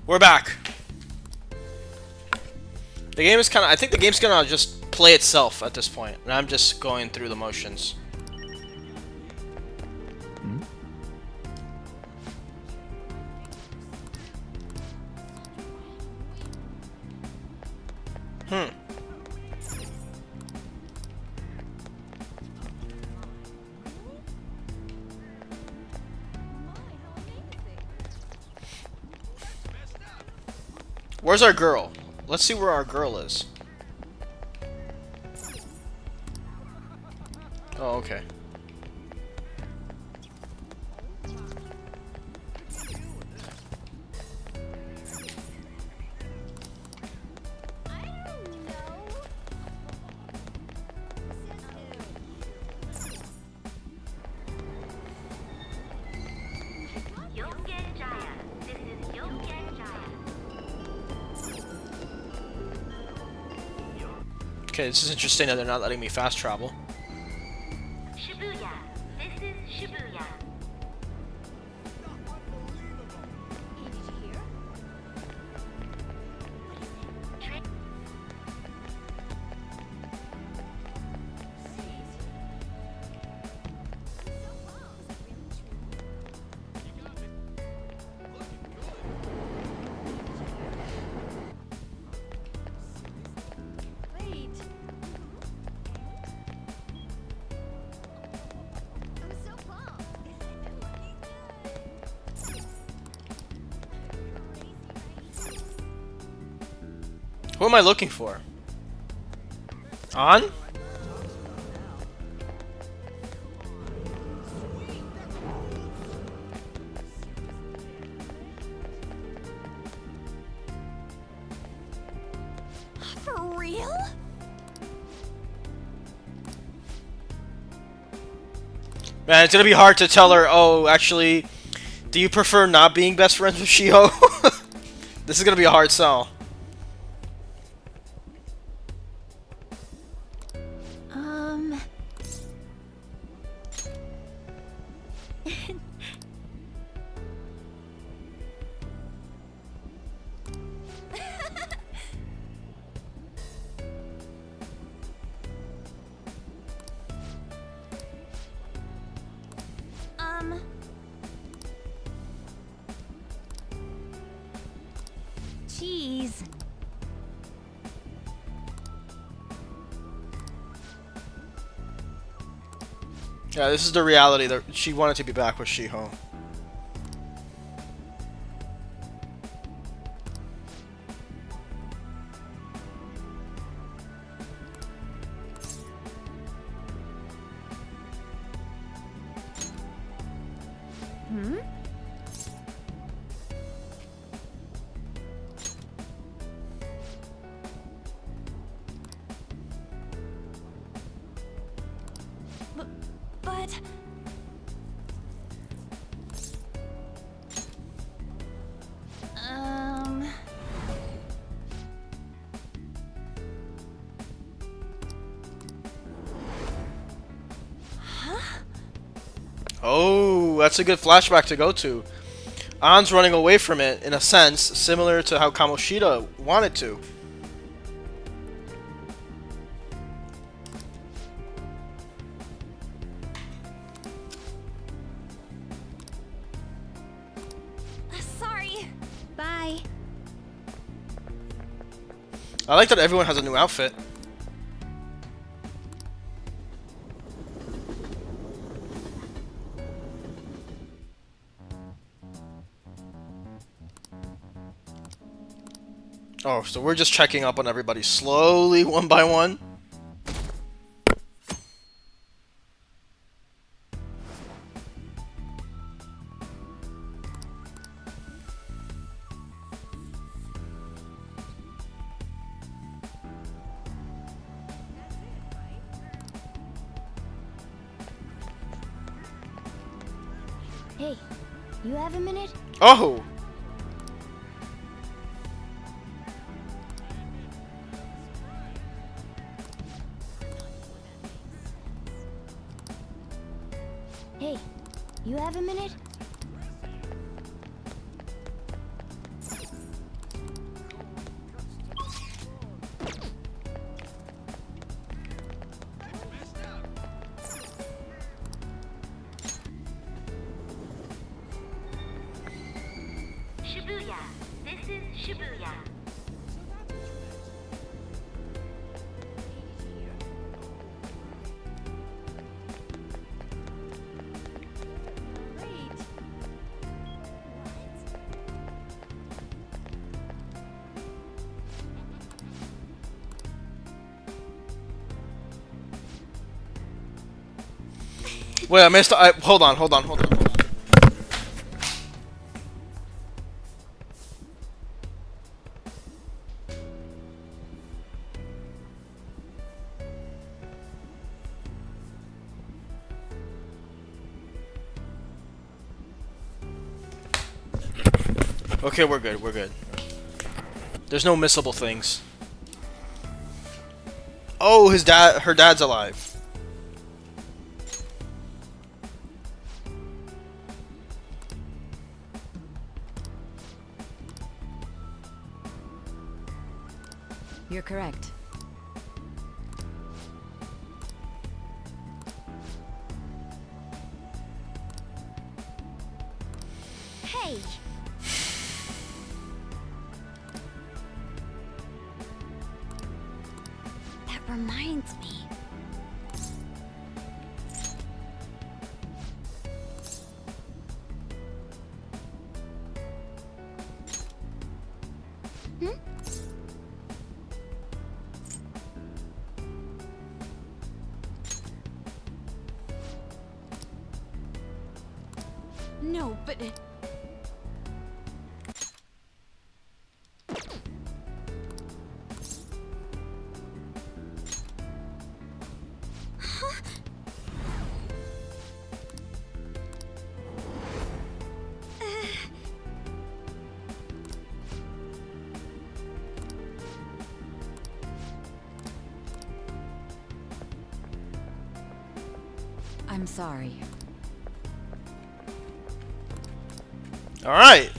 We're back. The game is kind of... I think the game's gonna just play itself at this point, and I'm just going through the motions. Where's our girl? Let's see where our girl is. Oh, okay. Okay, this is interesting that they're not letting me fast travel. Shibuya. This is Shibuya. Hey, did you hear? Who am I looking for? On? For real? Man, it's gonna be hard to tell her, oh, actually, do you prefer not being best friends with Shiho? This is gonna be a hard sell. Jeez. Yeah, this is the reality that she wanted to be back with Shiho. But... Oh, that's a good flashback to go to. An's running away from it, in a sense, similar to how Kamoshida wanted to. Sorry. Bye. I like that everyone has a new outfit. Oh, so we're just checking up on everybody slowly, one by one. Hey, you have a minute? Oh! Hey, you have a minute? is Shibuya. Wait, I missed. Hold on, hold on, hold on. Okay, we're good. We're good. There's no missable things. Oh, her dad's alive. You're correct. Hey! That reminds me. Hmm? No, but... I'm sorry. All right.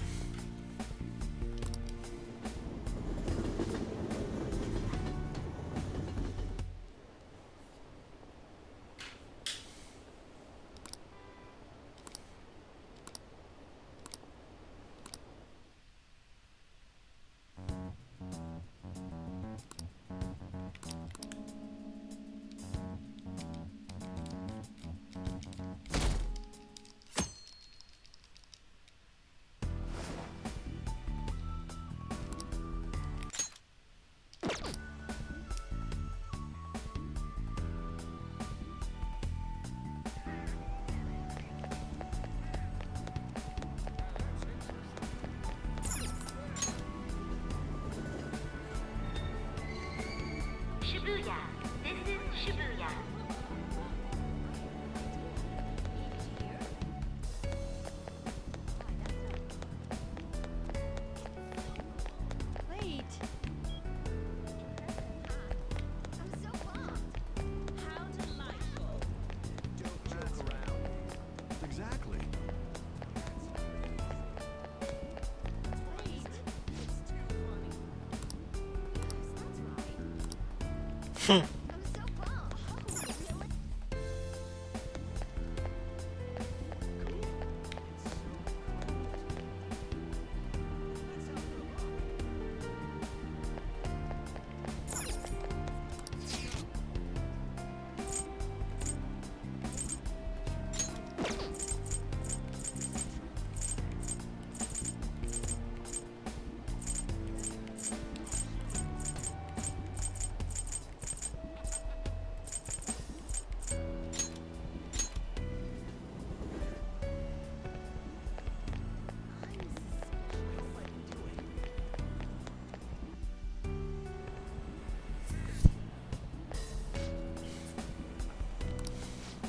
Shibuya. This is Shibuya. Wait. I'm so bummed. How delightful. Don't joke around. Exactly. Wait. It's too funny. That's right. I'm so bummed. Oh, really?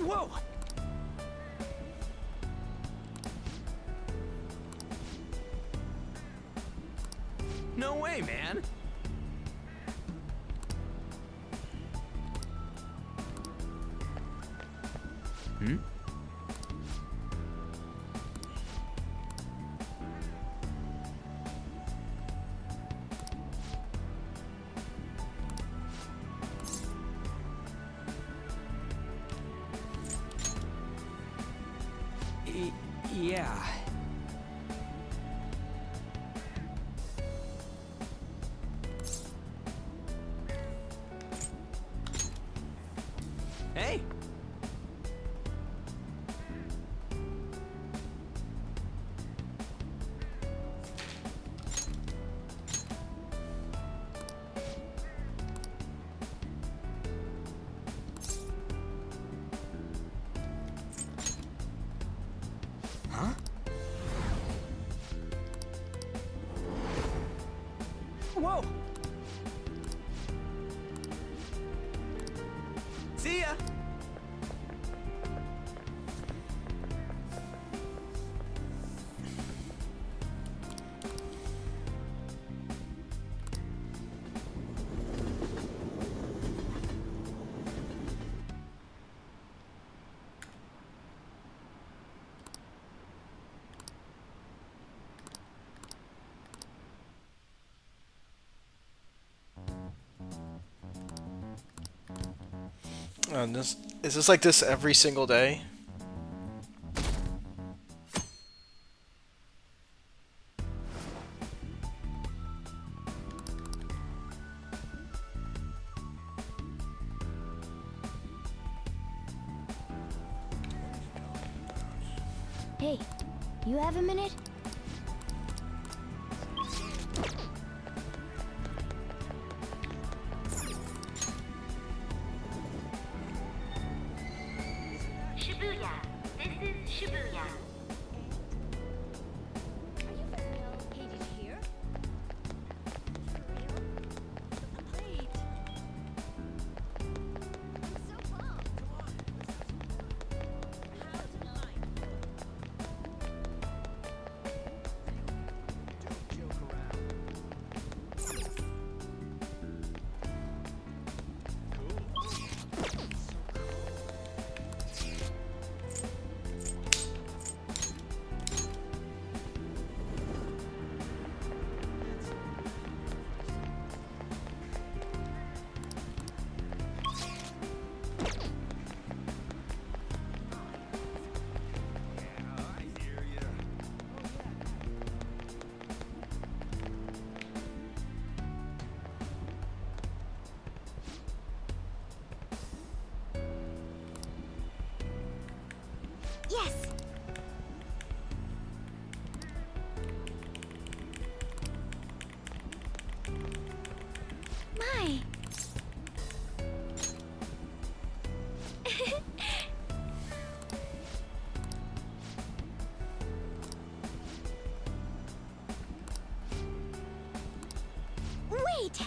Whoa! No way, man! Hmm? Yeah. Whoa! See ya! This is this like this every single day? Hey, you have a minute? Shibuya. This is Shibuya. Are you for real? Hey, did you hear? For real? Wait. I'm so pumped. How delightful. Don't joke around. Yeah, I hear ya. Yes! My! Wait!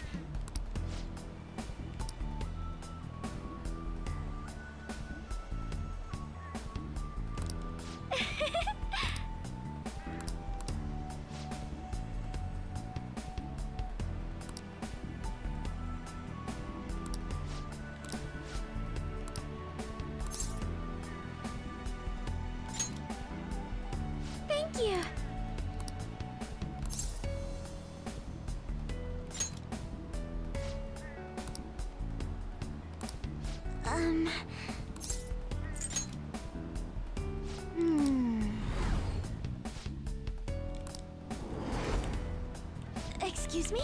Thank you! Um... Hmm... Excuse me?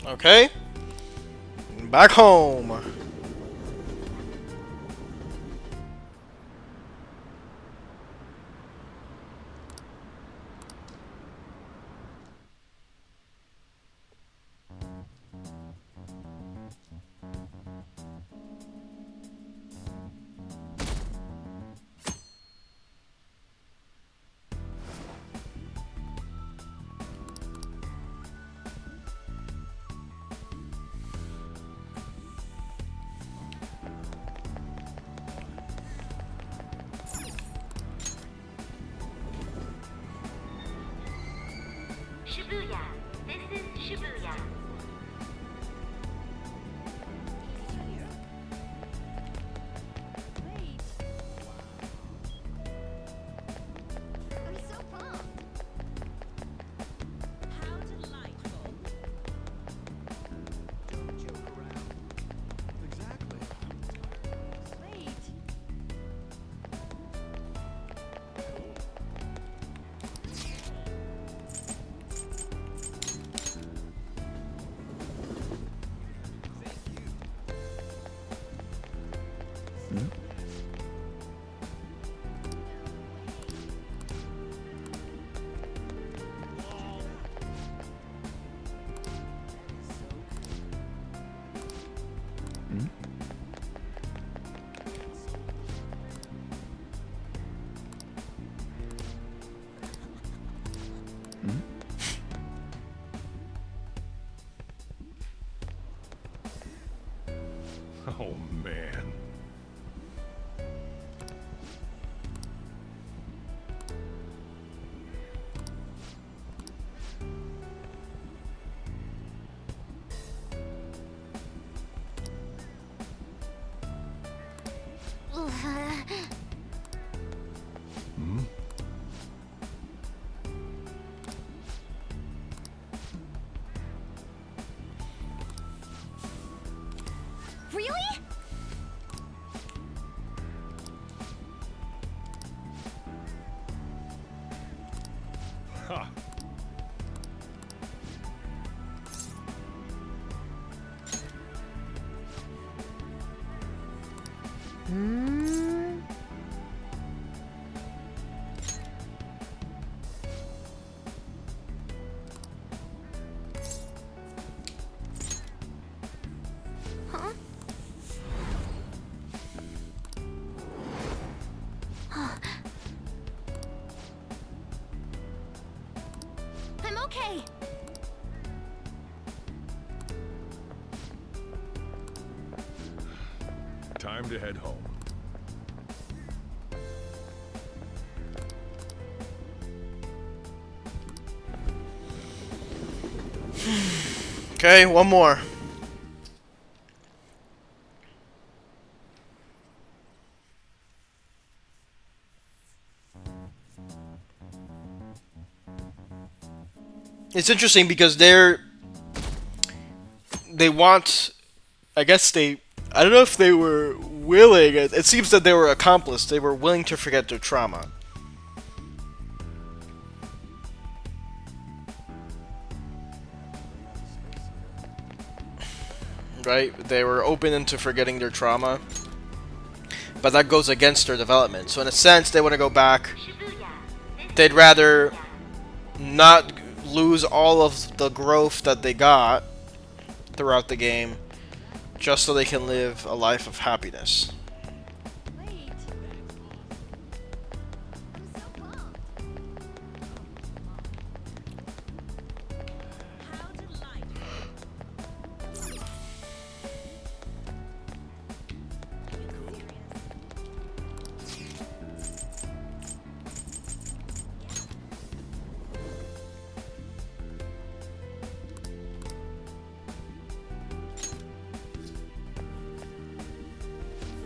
Okay. Back home. Shibuya. This is Shibuya. Did you hear? Wait. I'm so pumped. How delightful. Don't joke around. Exactly. Wait. Oh, man. Hmm? Really? Ha! Huh? I'm okay. Time to head home. Okay, one more. It's interesting because they want, I guess I don't know if they were willing. It seems that they were accomplished. They were willing to forget their trauma. Right? They were open into forgetting their trauma. But that goes against their development. So in a sense, they want to go back. Shibuya. This They'd rather not lose all of the growth that they got throughout the game, just so they can live a life of happiness. Wait. I'm so pumped. How delightful.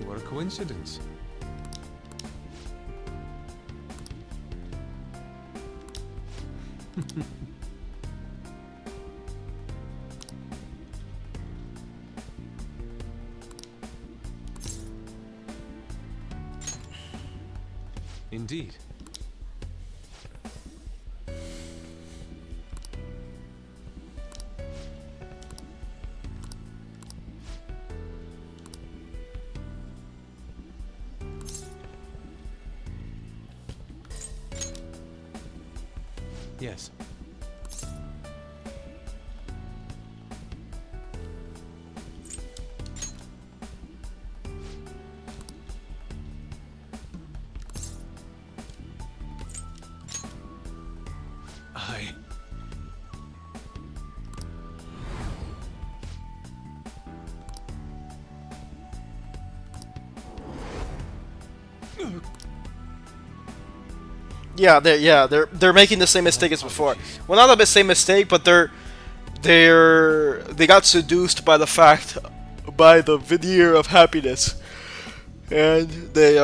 What a coincidence. Indeed. Yes. I... They're making the same mistake as before. Well, not the same mistake, but they got seduced by the veneer of happiness, and they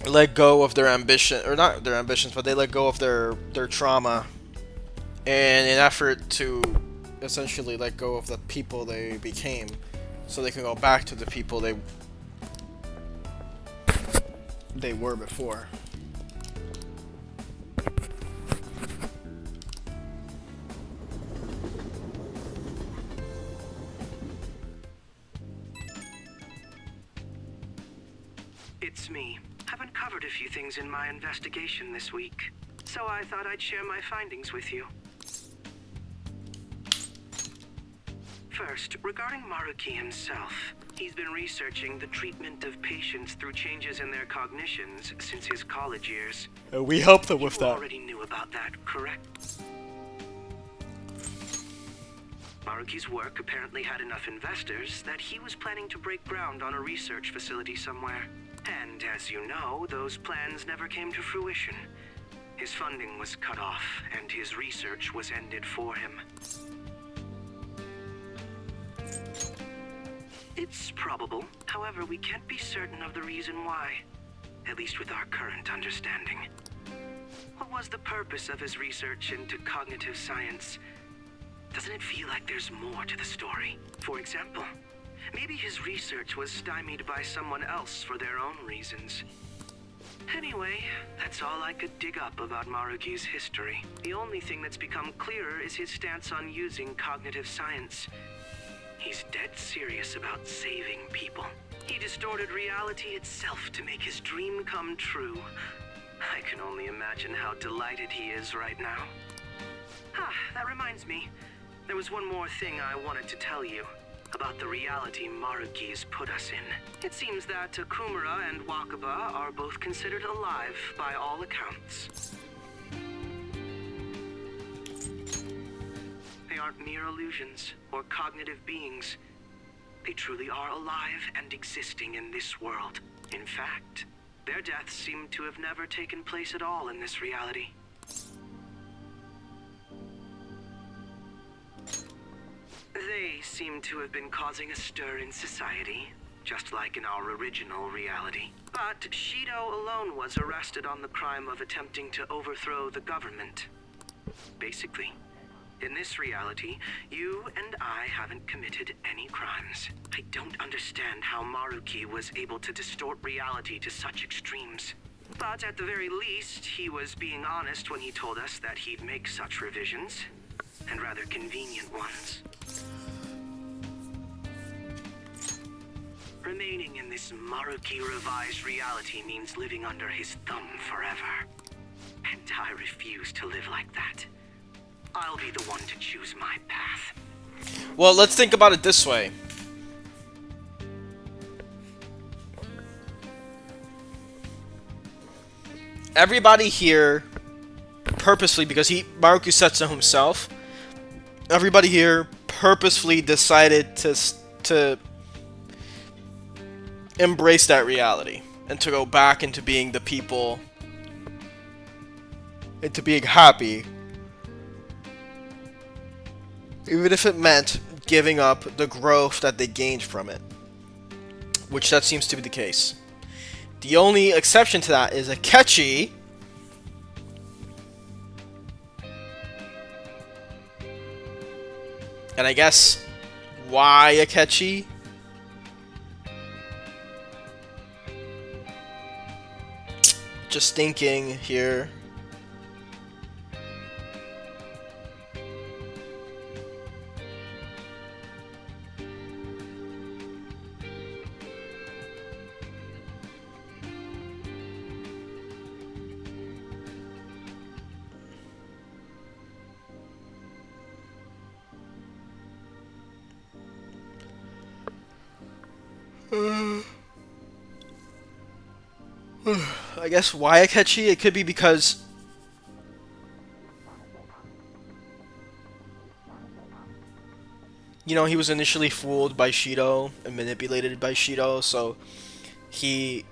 let go of their ambition, or not their ambitions, but they let go of their trauma, and in effort to essentially let go of the people they became, so they can go back to the people they were before. It's me. I've uncovered a few things in my investigation this week, so I thought I'd share my findings with you. First, regarding Maruki himself, he's been researching the treatment of patients through changes in their cognitions since his college years. We helped them with You that. already knew about that, correct? Maruki's work apparently had enough investors that he was planning to break ground on a research facility somewhere. And as you know, those plans never came to fruition. His funding was cut off, and his research was ended for him. It's probable. However, we can't be certain of the reason why. At least with our current understanding. What was the purpose of his research into cognitive science? Doesn't it feel like there's more to the story? For example, maybe his research was stymied by someone else for their own reasons. Anyway, that's all I could dig up about Maruki's history. The only thing that's become clearer is his stance on using cognitive science. He's dead serious about saving people. He distorted reality itself to make his dream come true. I can only imagine how delighted he is right now. That reminds me. There was one more thing I wanted to tell you. About the reality Maruki has put us in. It seems that Akumura and Wakaba are both considered alive by all accounts. They aren't mere illusions or cognitive beings. They truly are alive and existing in this world. In fact, their deaths seem to have never taken place at all in this reality. They seem to have been causing a stir in society, just like in our original reality. But Shido alone was arrested on the crime of attempting to overthrow the government. Basically, in this reality, you and I haven't committed any crimes. I don't understand how Maruki was able to distort reality to such extremes. But at the very least, he was being honest when he told us that he'd make such revisions, and rather convenient ones. Remaining in this Maruki revised reality means living under his thumb forever. And I refuse to live like that. I'll be the one to choose my path. Well, let's think about it this way. Everybody here, purposely, because Maruki said so himself, everybody here purposefully decided to embrace that reality and to go back into being the people, into being happy, even if it meant giving up the growth that they gained from it, which that seems to be the case. The only exception to that is Akechi, and I guess why Akechi? Just thinking here. I guess why Akechi? It could be because he was initially fooled by Shido and manipulated by Shido, so he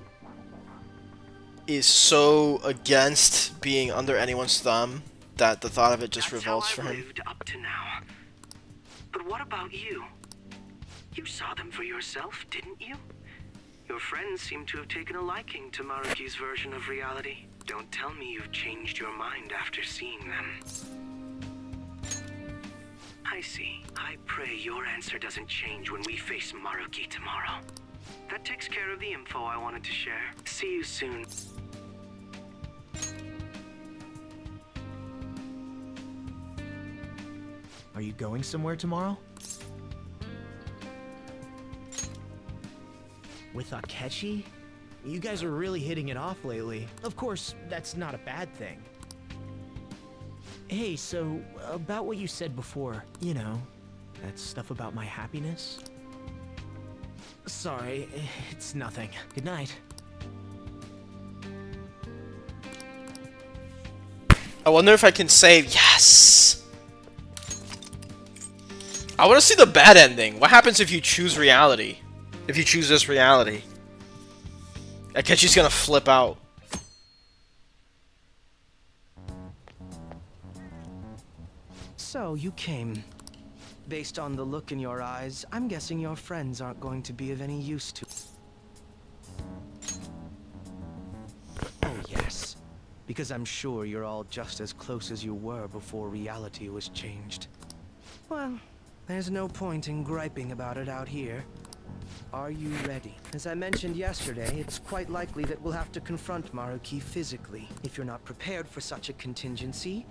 is so against being under anyone's thumb that the thought of it just revolts for him. Lived up to now. But what about you? You saw them for yourself, didn't you? Your friends seem to have taken a liking to Maruki's version of reality. Don't tell me you've changed your mind after seeing them. I see. I pray your answer doesn't change when we face Maruki tomorrow. That takes care of the info I wanted to share. See you soon. Are you going somewhere tomorrow? With Akechi? You guys are really hitting it off lately. Of course, that's not a bad thing. Hey, so, about what you said before, that stuff about my happiness? Sorry, it's nothing. Good night. I wonder if I can save. Yes! I want to see the bad ending. What happens if you choose reality? If you choose this reality? Akechi's gonna flip out. So, you came. Based on the look in your eyes, I'm guessing your friends aren't going to be of any use to... Oh, yes. Because I'm sure you're all just as close as you were before reality was changed. Well, there's no point in griping about it out here. Are you ready? As I mentioned yesterday, it's quite likely that we'll have to confront Maruki physically. If you're not prepared for such a contingency,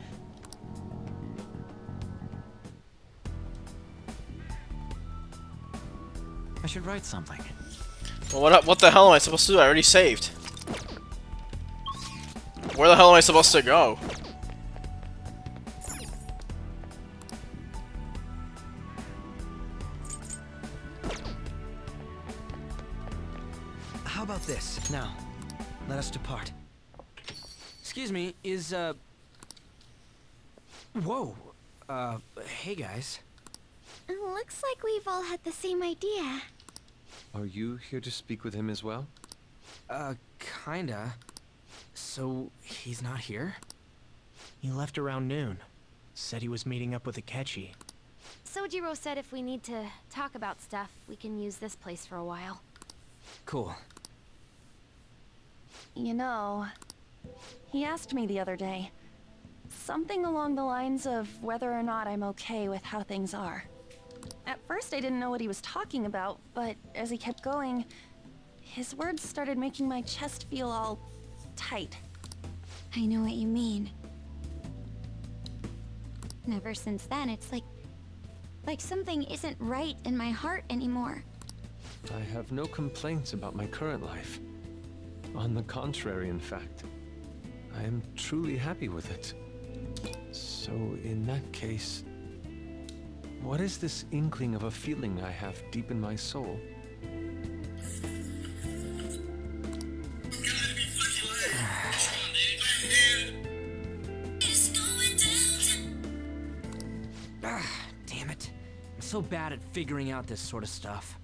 I should write something. Well, what the hell am I supposed to do? I already saved. Where the hell am I supposed to go? how about this? Now, let us depart. Excuse me, is, Whoa. Hey guys. Looks like we've all had the same idea. Are you here to speak with him as well? Kinda. So, he's not here? He left around noon. Said he was meeting up with Akechi. Sojiro said if we need to talk about stuff, we can use this place for a while. Cool. You know, he asked me the other day. Something along the lines of whether or not I'm okay with how things are. At first I didn't know what he was talking about, but as he kept going, his words started making my chest feel all tight. I know what you mean. And ever since then, it's like something isn't right in my heart anymore. I have no complaints about my current life. On the contrary, in fact. I am truly happy with it. So, in that case, what is this inkling of a feeling I have deep in my soul? Damn it. I'm so bad at figuring out this sort of stuff.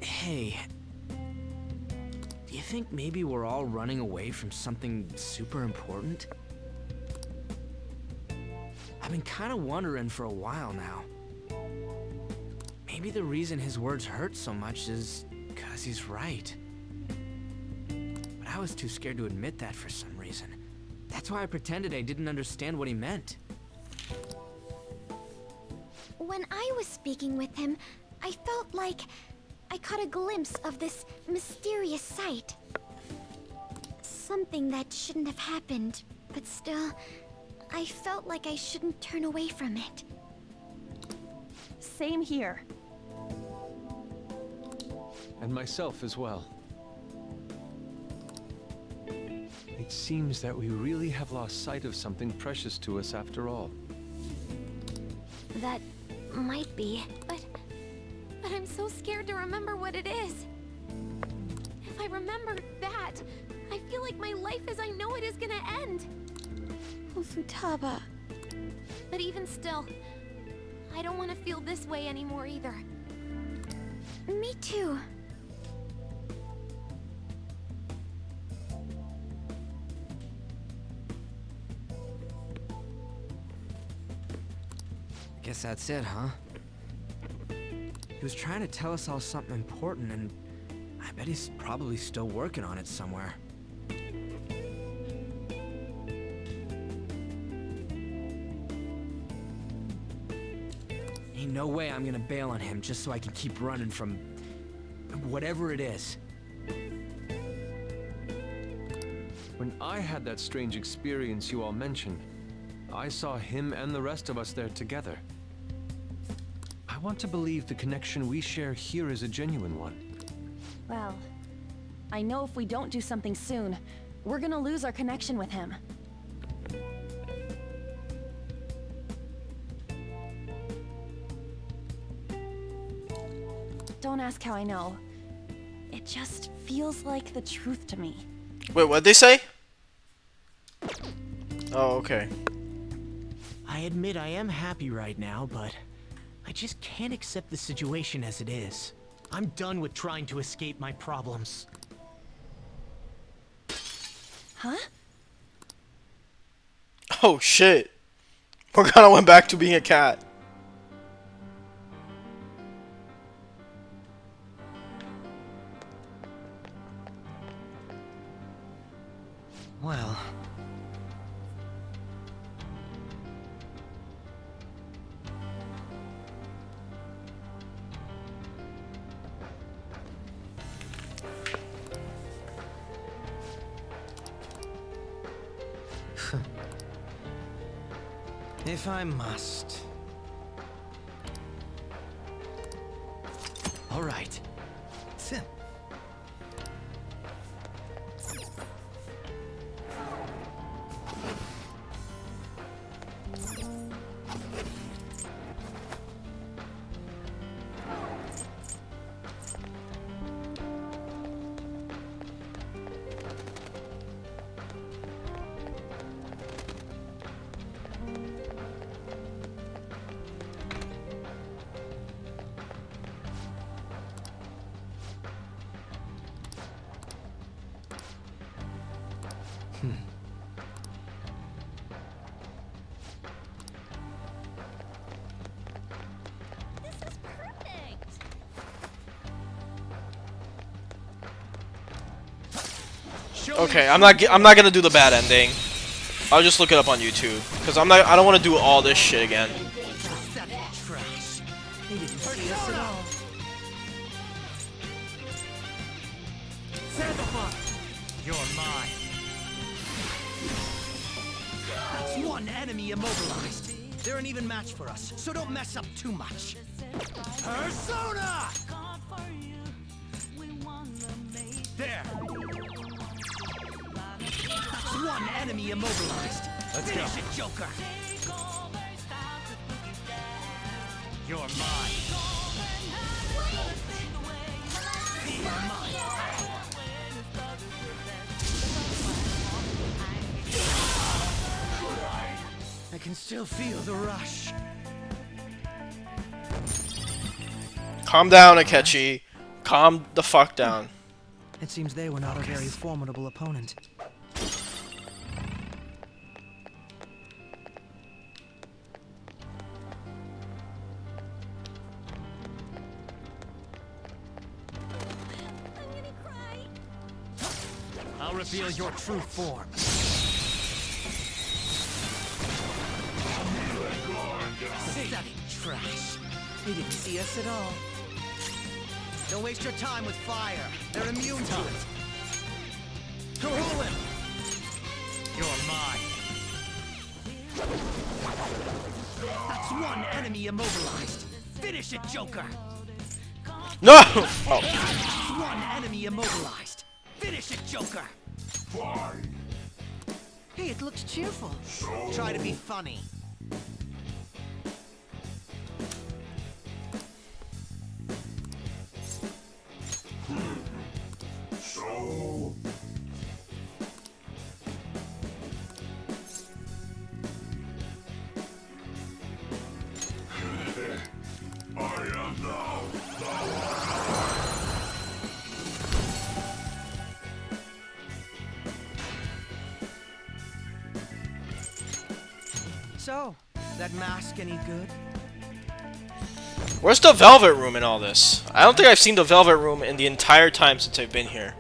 Hey. Do you think maybe we're all running away from something super important? I've been kind of wondering for a while now. Maybe the reason his words hurt so much is because he's right. But I was too scared to admit that for some reason. That's why I pretended I didn't understand what he meant. When I was speaking with him, I felt like I caught a glimpse of this mysterious sight. Something that shouldn't have happened, but still, I felt like I shouldn't turn away from it. Same here. And myself as well. It seems that we really have lost sight of something precious to us after all. That might be, but I'm so scared to remember what it is. If I remember that, I feel like my life as I know it is gonna end. Oh, Futaba. But even still, I don't want to feel this way anymore either. Me too. Guess that's it, huh? He was trying to tell us all something important, and I bet he's probably still working on it somewhere. Ain't no way I'm gonna bail on him just so I can keep running from whatever it is. When I had that strange experience you all mentioned, I saw him and the rest of us there together. I want to believe the connection we share here is a genuine one. Well, I know if we don't do something soon, we're gonna lose our connection with him. Don't ask how I know. It just feels like the truth to me. Wait, what'd they say? Oh, okay. I admit I am happy right now, but I just can't accept the situation as it is. I'm done with trying to escape my problems. Huh? Oh shit. Morgana went back to being a cat. Well... if I must. All right. This is perfect. Okay, I'm not gonna do the bad ending. I'll just look it up on YouTube because I don't want to do all this shit again. Trash. They didn't see us at all. You're mine. That's one enemy immobilized. They're an even match for us, so don't mess up too much. Persona! There. That's one enemy immobilized. Let's Finish it, Joker. You're mine. You're mine. I can still feel the rush. Calm down, Akechi. Calm the fuck down. It seems they were not a very formidable opponent. I'm gonna cry. I'll reveal your true form. Pathetic trash. They didn't see us at all. Don't waste your time with fire. They're immune to it. Kahulin! You're mine. That's one enemy immobilized. Finish it, Joker! No! Oh. That's one enemy immobilized. Finish it, Joker! Hey, it looks cheerful. Try to be funny. So, that mask any good? Where's the Velvet Room in all this? I don't think I've seen the Velvet Room in the entire time since I've been here.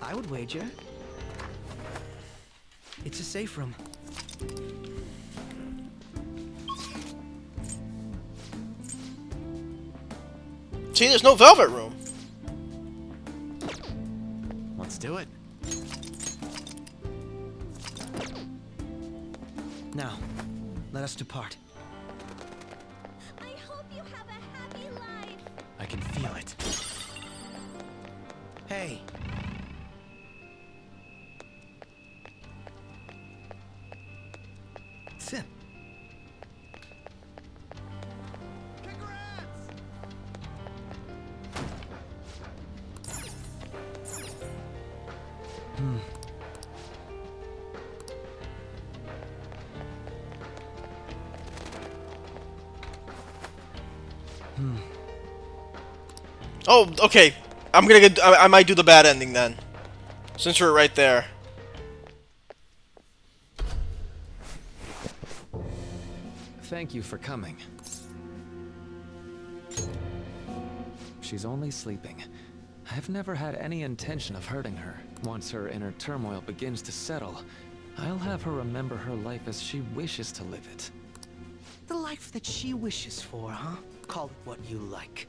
I would wager. It's a safe room. See, there's no Velvet Room. Let's do it. Now, let us depart. I hope you have a happy life. I can feel it. Hey. Sim. Oh, okay. I'm gonna get. I might do the bad ending then, since we're right there. Thank you for coming. She's only sleeping. I've never had any intention of hurting her. Once her inner turmoil begins to settle, I'll have her remember her life as she wishes to live it. The life that she wishes for, huh? Call it what you like.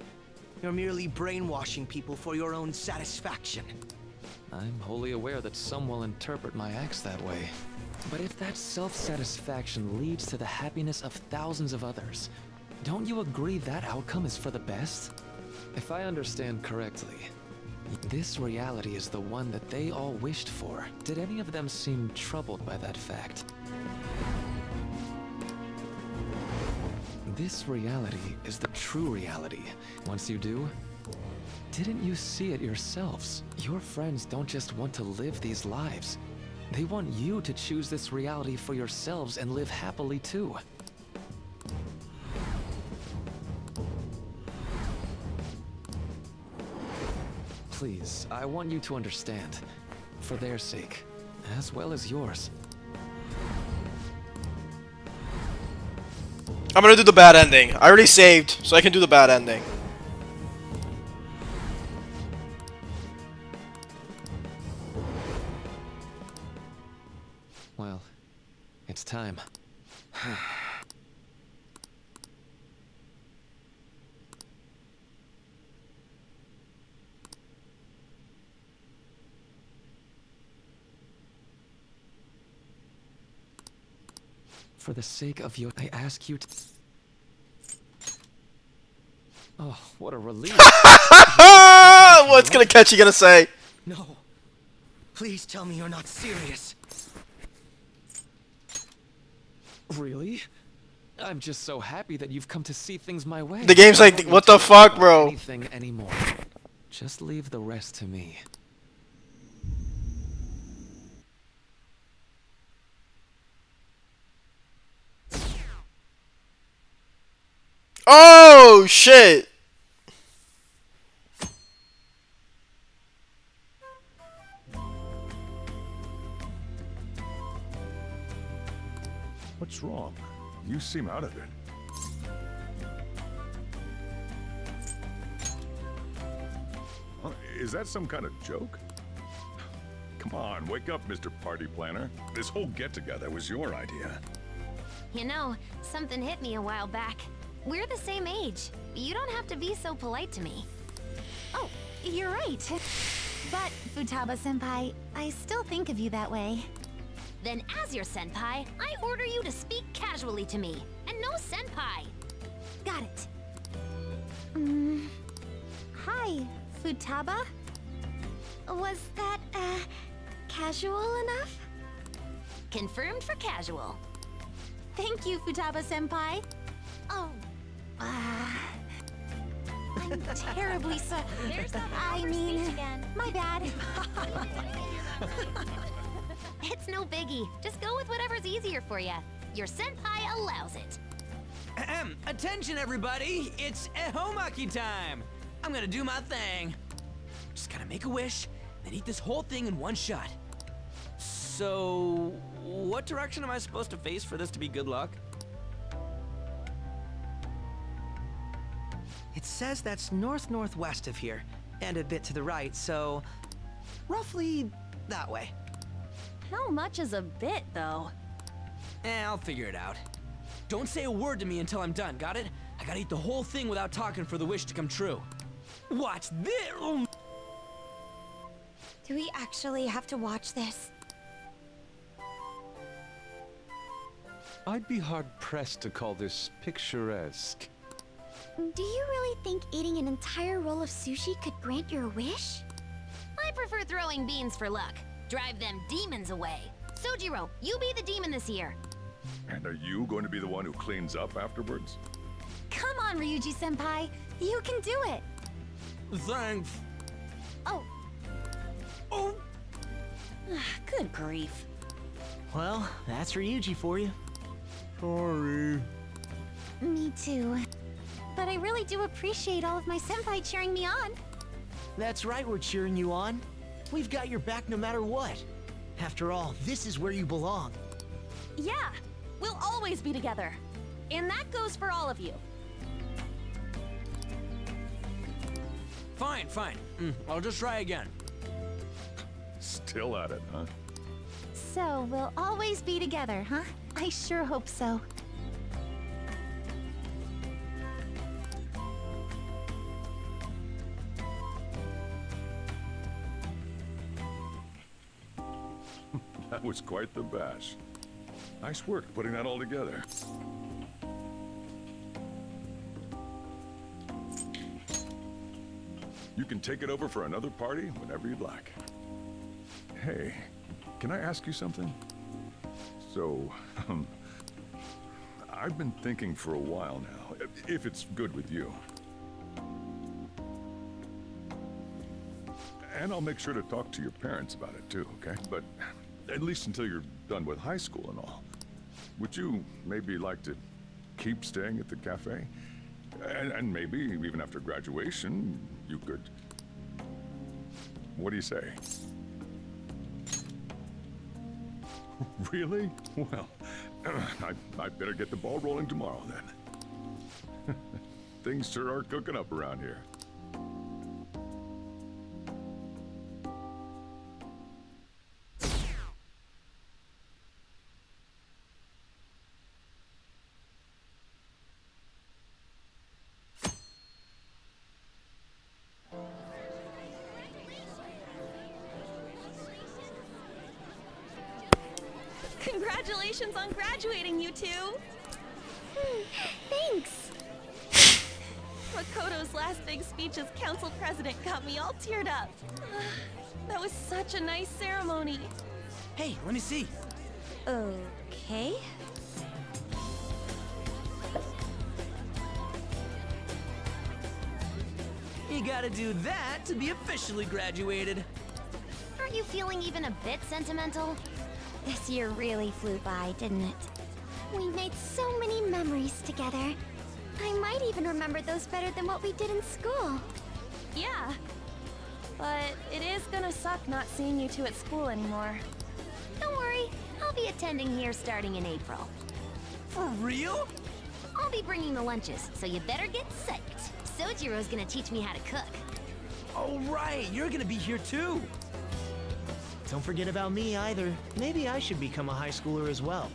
You're merely brainwashing people for your own satisfaction. I'm wholly aware that some will interpret my acts that way. But if that self-satisfaction leads to the happiness of thousands of others, don't you agree that outcome is for the best? If I understand correctly, this reality is the one that they all wished for. Did any of them seem troubled by that fact? This reality is the true reality. Once you do, didn't you see it yourselves? Your friends don't just want to live these lives. They want you to choose this reality for yourselves and live happily too. Please, I want you to understand. For their sake, as well as yours. I'm gonna do the bad ending. I already saved, so I can do the bad ending. Well, it's time. For the sake of you, I ask you to... Oh, what a relief. What's gonna catch you gonna say? No. Please tell me you're not serious. Really? I'm just so happy that you've come to see things my way. The game's like, what the fuck, bro? Anything anymore. Just leave the rest to me. Oh shit! What's wrong? You seem out of it. Huh? Is that some kind of joke? Come on, wake up, Mr. Party Planner. This whole get-together was your idea. You know, something hit me a while back. We're the same age. You don't have to be so polite to me. Oh, you're right. But, Futaba-senpai, I still think of you that way. Then as your senpai, I order you to speak casually to me. And no senpai. Got it. Hi, Futaba? Was that, casual enough? Confirmed for casual. Thank you, Futaba-senpai. Oh, I'm terribly sorry. I mean, my bad. It's no biggie. Just go with whatever's easier for you. Your senpai allows it. Ahem. Attention, everybody! It's Ehomaki time! I'm gonna do my thing. Just gotta make a wish, then eat this whole thing in one shot. So, what direction am I supposed to face for this to be good luck? It says that's north-northwest of here, and a bit to the right, so roughly that way. How much is a bit, though? I'll figure it out. Don't say a word to me until I'm done, got it? I gotta eat the whole thing without talking for the wish to come true. Watch this! Do we actually have to watch this? I'd be hard-pressed to call this picturesque. Do you really think eating an entire roll of sushi could grant your wish? I prefer throwing beans for luck. Drive them demons away. Sojiro, you be the demon this year. And are you going to be the one who cleans up afterwards? Come on, Ryuji-senpai. You can do it. Thanks. Oh. Oh! Good grief. Well, that's Ryuji for you. Sorry. Me too. But I really do appreciate all of my senpai cheering me on. That's right, we're cheering you on. We've got your back no matter what. After all, this is where you belong. Yeah, we'll always be together. And that goes for all of you. Fine, fine. I'll just try again. Still at it, huh? So, we'll always be together, huh? I sure hope so. That was quite the bash. Nice work putting that all together. You can take it over for another party whenever you'd like. Hey, can I ask you something? So, I've been thinking for a while now, if it's good with you. And I'll make sure to talk to your parents about it too, okay? But at least until you're done with high school and all. Would you maybe like to keep staying at the cafe? And maybe even after graduation, you could... What do you say? Really? Well, I better get the ball rolling tomorrow then. Things sure are cooking up around here. Congratulations on graduating, you two! Thanks! Makoto's last big speech as council president got me all teared up. That was such a nice ceremony. Hey, let me see. Okay. You gotta do that to be officially graduated. Aren't you feeling even a bit sentimental? This year really flew by, didn't it? We made so many memories together. I might even remember those better than what we did in school. Yeah. But it is gonna suck not seeing you two at school anymore. Don't worry, I'll be attending here starting in April. For real? I'll be bringing the lunches, so you better get psyched. Sojiro's gonna teach me how to cook. Oh right, you're gonna be here too. Don't forget about me either. Maybe I should become a high schooler as well.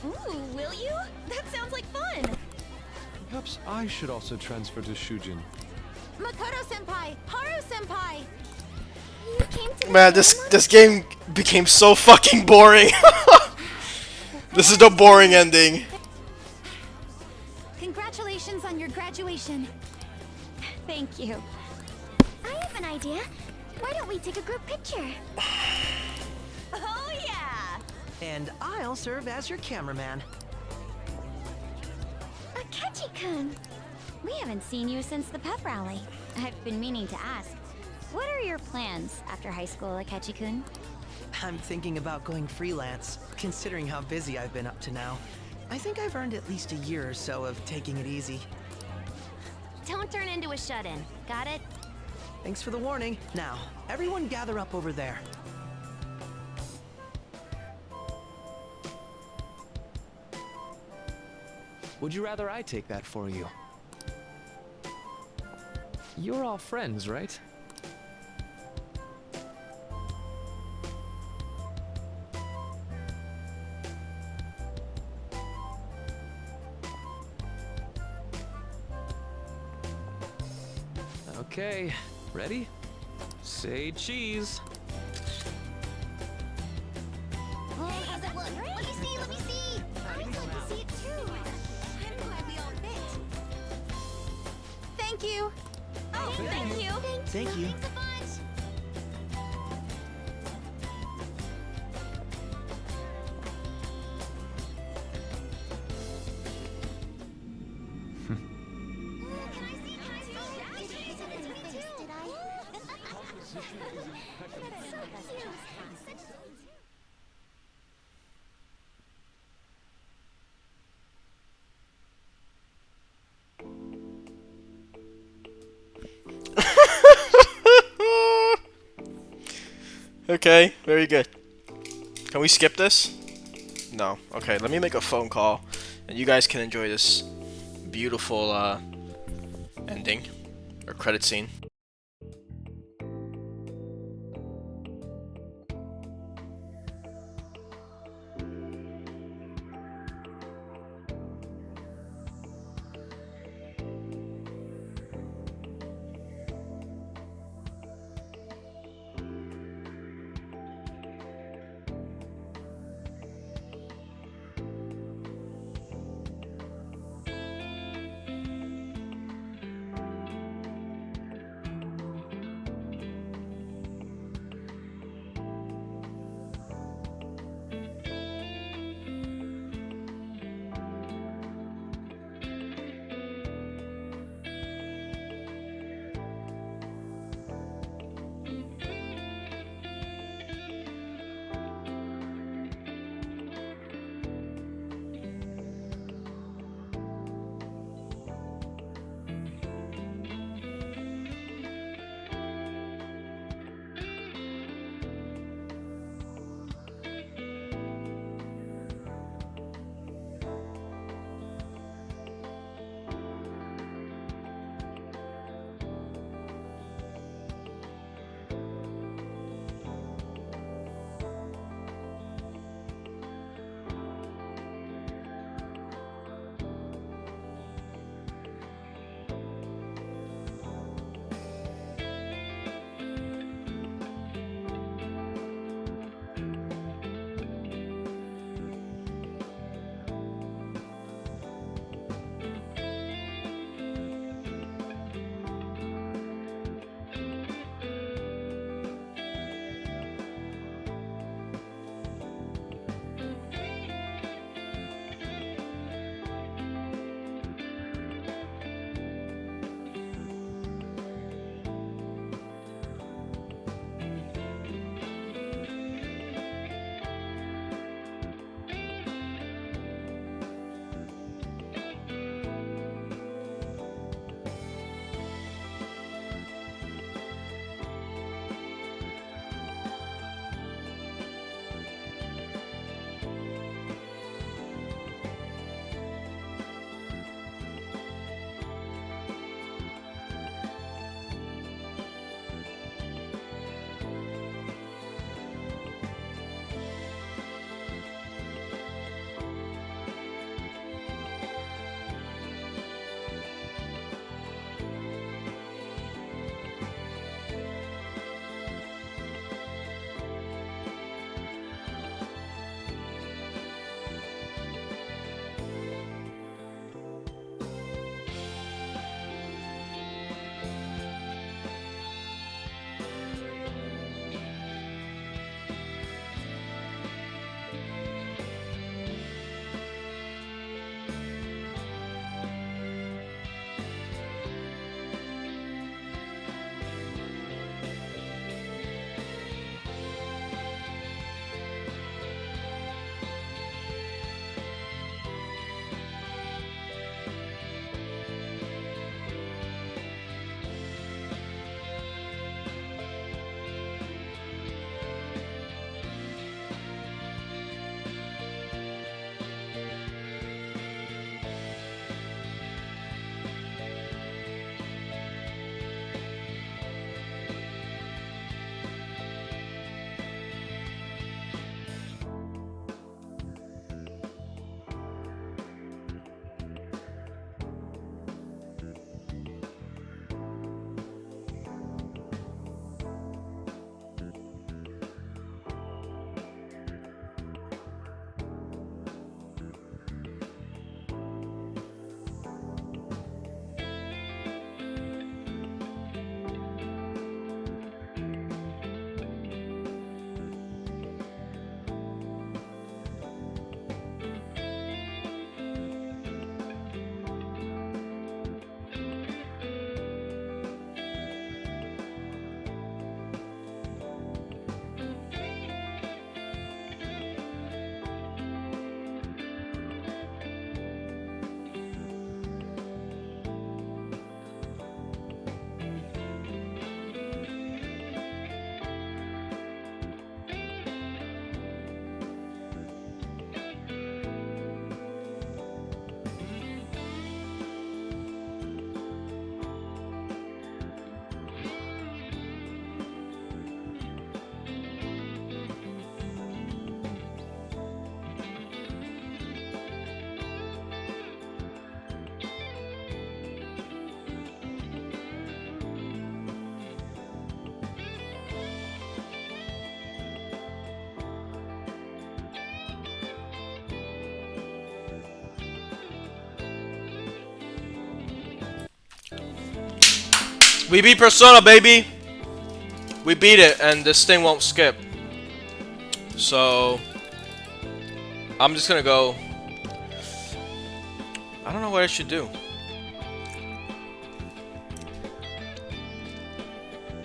Ooh, will you? That sounds like fun! Perhaps I should also transfer to Shujin. Makoto-senpai! Haru-senpai! You came to the Man, this game became so fucking boring. This is the boring ending. Congratulations on your graduation. Thank you. I have an idea. Why don't we take a group picture? Oh yeah! And I'll serve as your cameraman. Akechi-kun! We haven't seen you since the pep rally. I've been meaning to ask. What are your plans after high school, Akechi-kun? I'm thinking about going freelance, considering how busy I've been up to now. I think I've earned at least a year or so of taking it easy. Don't turn into a shut-in. Got it? Thanks for the warning. Now, everyone gather up over there. Would you rather I take that for you? You're all friends, right? Okay, ready? Say cheese. How's it look? Let me see, let me see! I'd like to see it too. I'm glad we all fit. Thank you. Oh, thank you! Thank you. Thanks a bunch. Okay, very good. Can we skip this? No. Okay, let me make a phone call, and you guys can enjoy this beautiful ending or credit scene. We beat Persona, baby! We beat it, and this thing won't skip. So... I'm just gonna go... I don't know what I should do.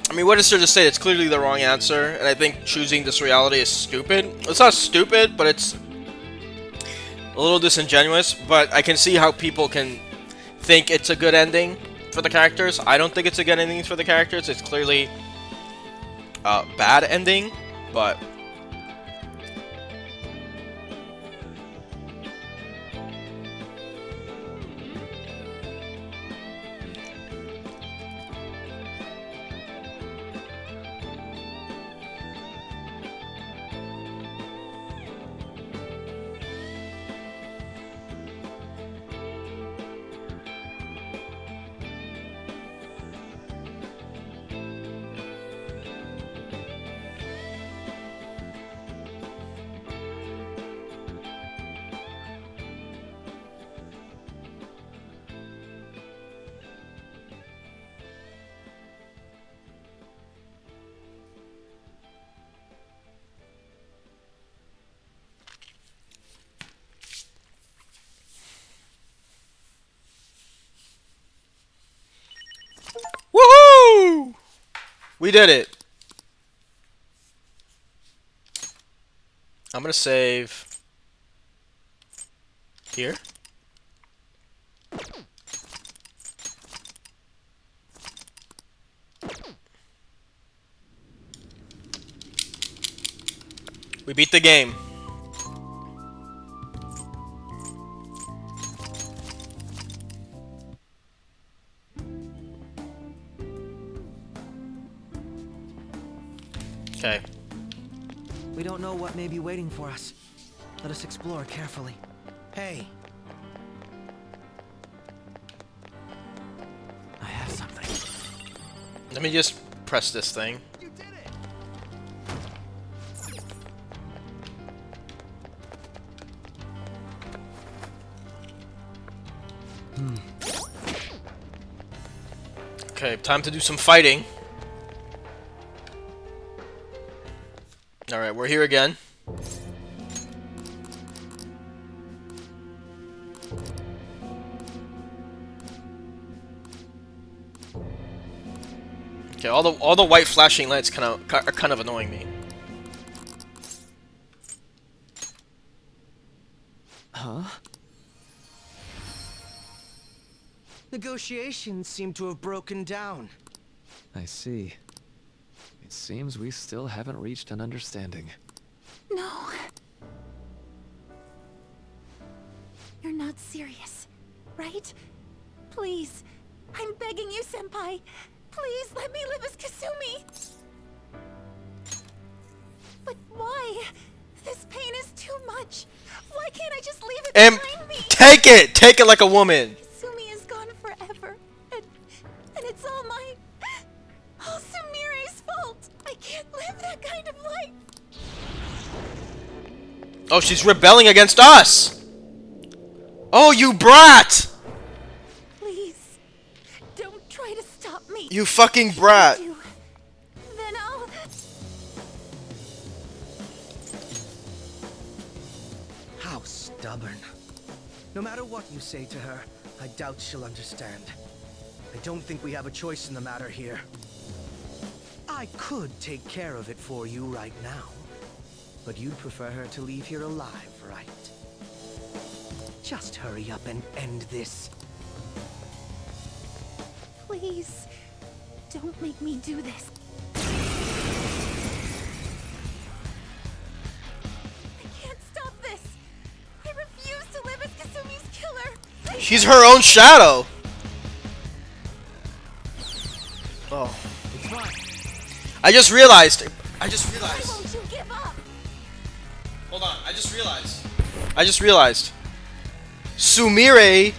I mean, what is there to say? It's clearly the wrong answer, and I think choosing this reality is stupid. It's not stupid, but it's a little disingenuous, but I can see how people can think it's a good ending for the characters. I don't think it's a good ending for the characters. It's clearly a bad ending, but... Woohoo! We did it. I'm gonna save here. We beat the game. Okay. We don't know what may be waiting for us. Let us explore carefully. Hey. I have something. Let me just press this thing. You did it! Okay, time to do some fighting. Alright, we're here again. Okay, all the white flashing lights are kind of annoying me. Huh? Negotiations seem to have broken down. I see. It seems we still haven't reached an understanding. No. You're not serious, right? Please. I'm begging you, Senpai. Please let me live as Kasumi. But why? This pain is too much. Why can't I just leave it behind me? Take it! Take it like a woman! Kasumi is gone forever. And it's all Sumire's fault. I can't live that kind of life. Oh, she's rebelling against us! Oh, you brat! Please, don't try to stop me. You fucking brat! Then I'll... How stubborn. No matter what you say to her, I doubt she'll understand. I don't think we have a choice in the matter here. I could take care of it for you right now. But you'd prefer her to leave here alive, right? Just hurry up and end this. Please, don't make me do this. I can't stop this. I refuse to live as Kasumi's killer. She's her own shadow! Oh. I just realized. Why won't you give up? Hold on, I just realized. Sumire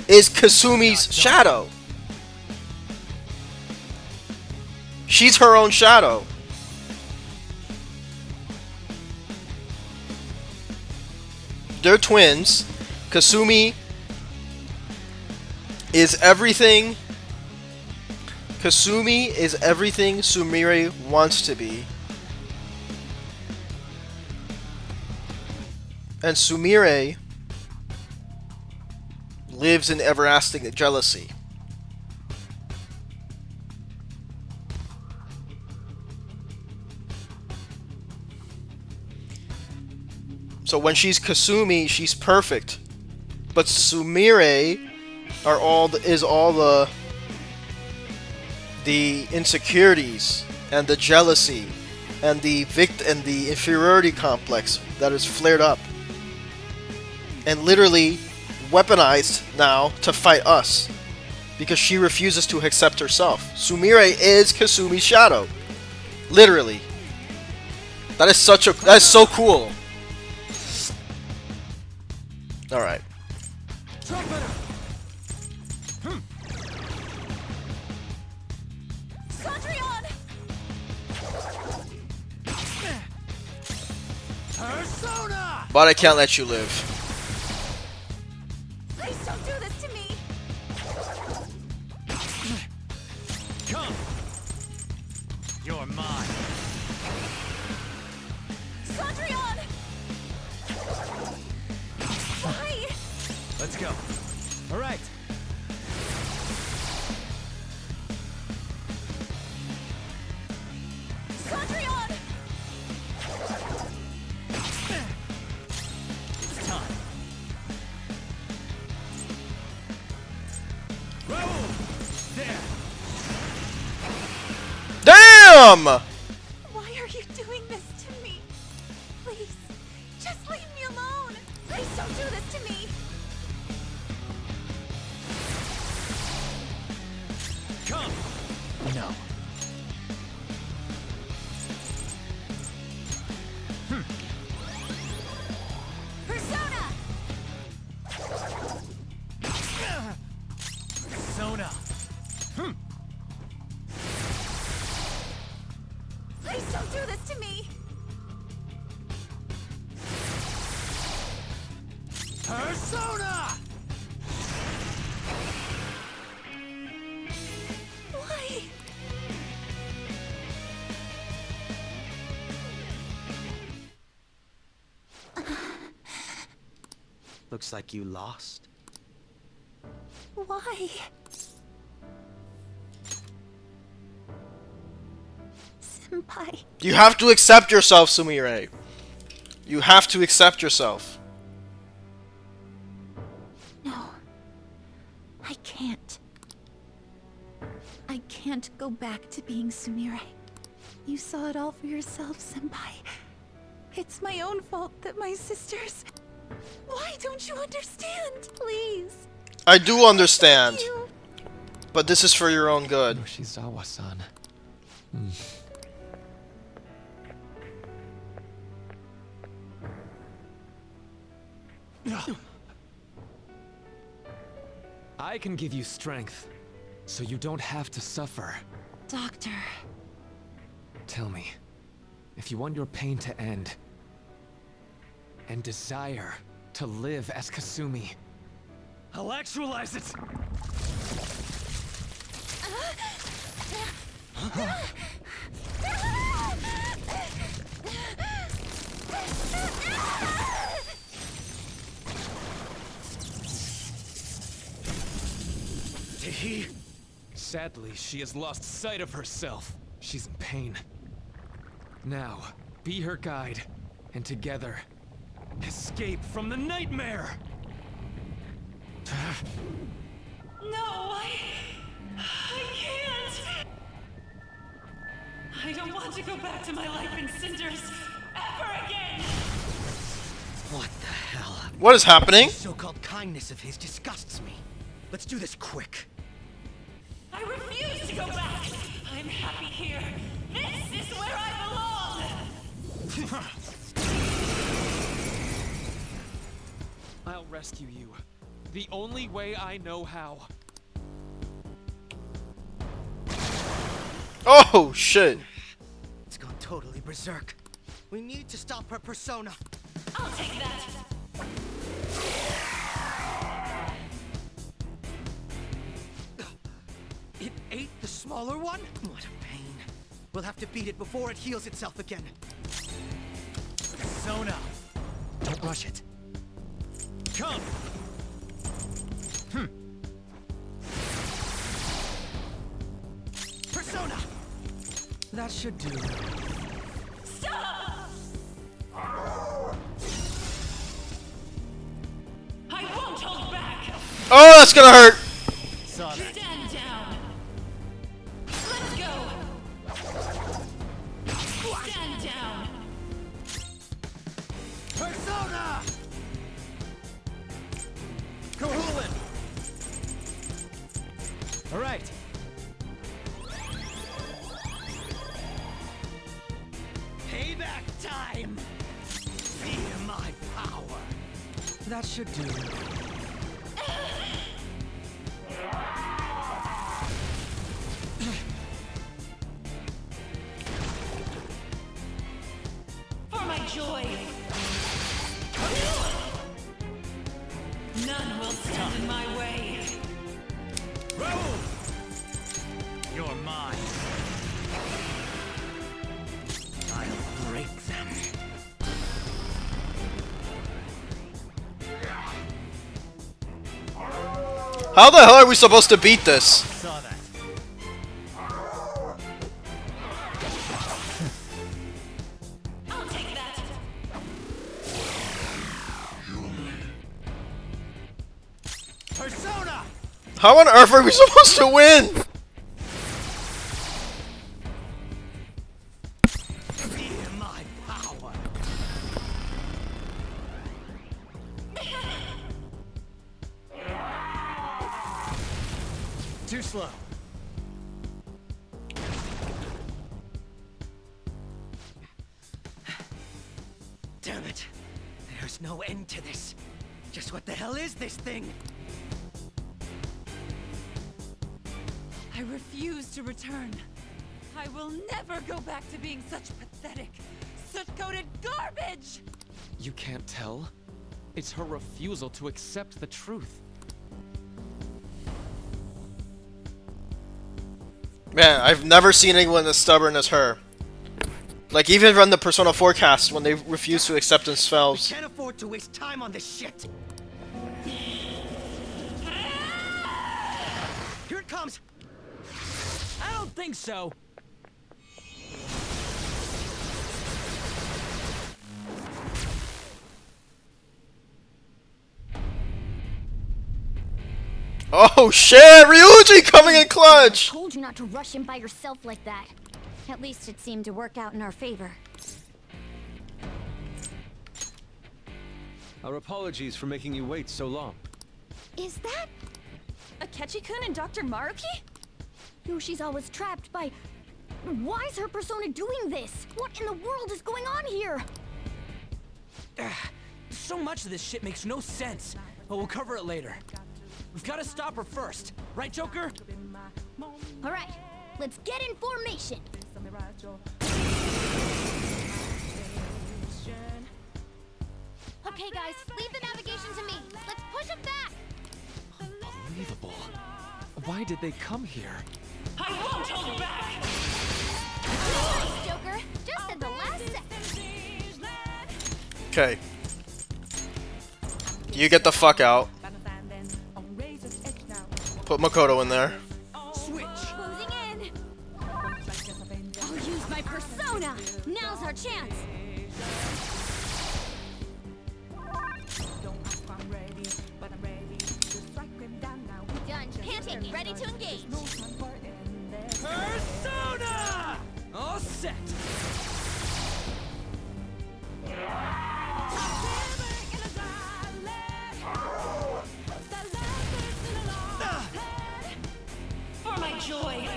is Kasumi's shadow. She's her own shadow. They're twins. Kasumi is everything. Kasumi is everything Sumire wants to be. And Sumire lives in everlasting jealousy. So when she's Kasumi, she's perfect. But Sumire is all the insecurities and the jealousy and the inferiority complex that is flared up and literally weaponized now to fight us because she refuses to accept herself. Sumire is Kasumi's shadow, literally. That is so cool. All right. Sondrian! Persona! But I can't let you live. Please don't do this to me! Come! You're mine. Sondrian! Why? Let's go. All right. Sondrian! It's time. Roll! There. Damn! Why are you doing this to me? Please, just leave me alone! Please don't do this to me! Come! No. Persona! Persona! Please don't do this to me! Persona! Why? Looks like you lost. Why? Senpai. You have to accept yourself, Sumire. You have to accept yourself. No. I can't. I can't go back to being Sumire. You saw it all for yourself, Senpai. It's my own fault that my sisters... Why don't you understand? Please. I do understand. Thank you. But this is for your own good. Yoshizawa-san. I can give you strength, so you don't have to suffer. Doctor. Tell me, if you want your pain to end, and desire to live as Kasumi, I'll actualize it! Tehi? Sadly, she has lost sight of herself. She's in pain. Now, be her guide, and together, escape from the nightmare! No, I can't. I don't want to go back to my life in cinders ever again. What the hell? What is happening? This so-called kindness of his disgusts me. Let's do this quick. I refuse to go back. I'm happy here. This is where I belong. I'll rescue you. The only way I know how. Oh, shit. It's gone totally berserk. We need to stop her persona. I'll take that. smaller one? What a pain. We'll have to beat it before it heals itself again. Persona! Don't rush it. Come! Persona! That should do. Stop! I won't hold back. Oh, that's gonna hurt. Saw that. Stand down. Let's go. Stand down. Persona! Kahulin! All right. Payback time! Feel my power. That should do. For my joy. None will stand in my way. Raoul! You're mine. I'll break them. How the hell are we supposed to beat this? Saw that. I'll take that. Persona! How on earth are we supposed to win? Feel my power. Too slow. Damn it. There's no end to this. Just what the hell is this thing? I refuse to return. I will never go back to being such pathetic, soot-coated garbage! You can't tell? It's her refusal to accept the truth. Man, I've never seen anyone as stubborn as her. Like, even from the Persona 4 cast, when they refuse to accept themselves. We can't afford to waste time on this shit. Here it comes. I don't think so. Oh shit! Ryuji coming in clutch! I told you not to rush him by yourself like that. At least it seemed to work out in our favor. Our apologies for making you wait so long. Is that Akechi-kun and Dr. Maruki? Yoshi's always trapped by... Why is her persona doing this? What in the world is going on here? So much of this shit makes no sense, but we'll cover it later. We've got to stop her first, right, Joker? All right, let's get in formation. Okay, guys, leave the navigation to me. Let's push them back. Unbelievable. Why did they come here? I won't hold back! Nice, Joker. Just at the last second. Okay. You get the fuck out. Put Makoto in there. Switch. Closing in. I'll use my persona. Now's our chance. Done. Panting. Ready to engage. Persona! All set. For my joy!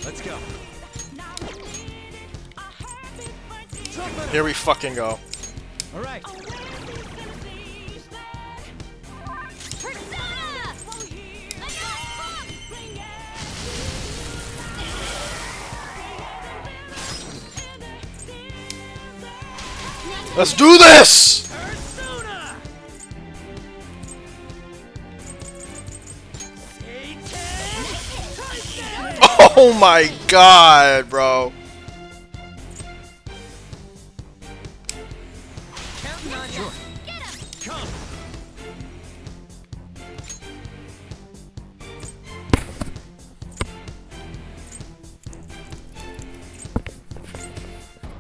Let's go. Here we fucking go. All right. Persona! Let's go! Let's do this! Persona! Oh my god, bro. Counting on you. Come.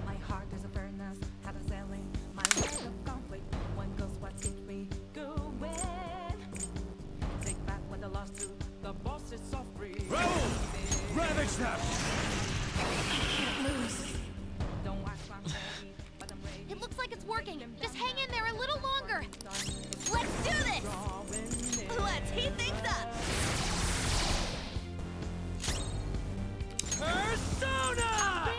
My heart is a furnace, had a sailing, my way of conflict. One goes, what keeps me going? Take back what I lost to the bosses of free. Roll! Ravage them! Don't watch my baby, but I'm ready. It looks like it's working. Just hang in there a little longer. Let's do this! Let's heat things up! Persona!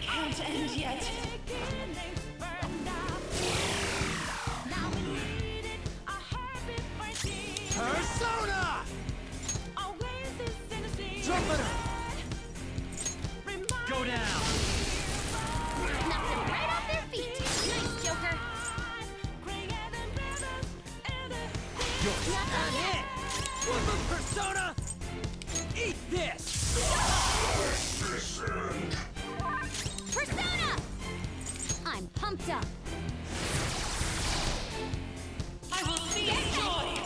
Can't end yet. Persona! Trumpeter! Go down! Knocked them right off their feet. Nice, Joker. You're not it! One more Persona! Eat this! Persona! I'm pumped up. I will see joy.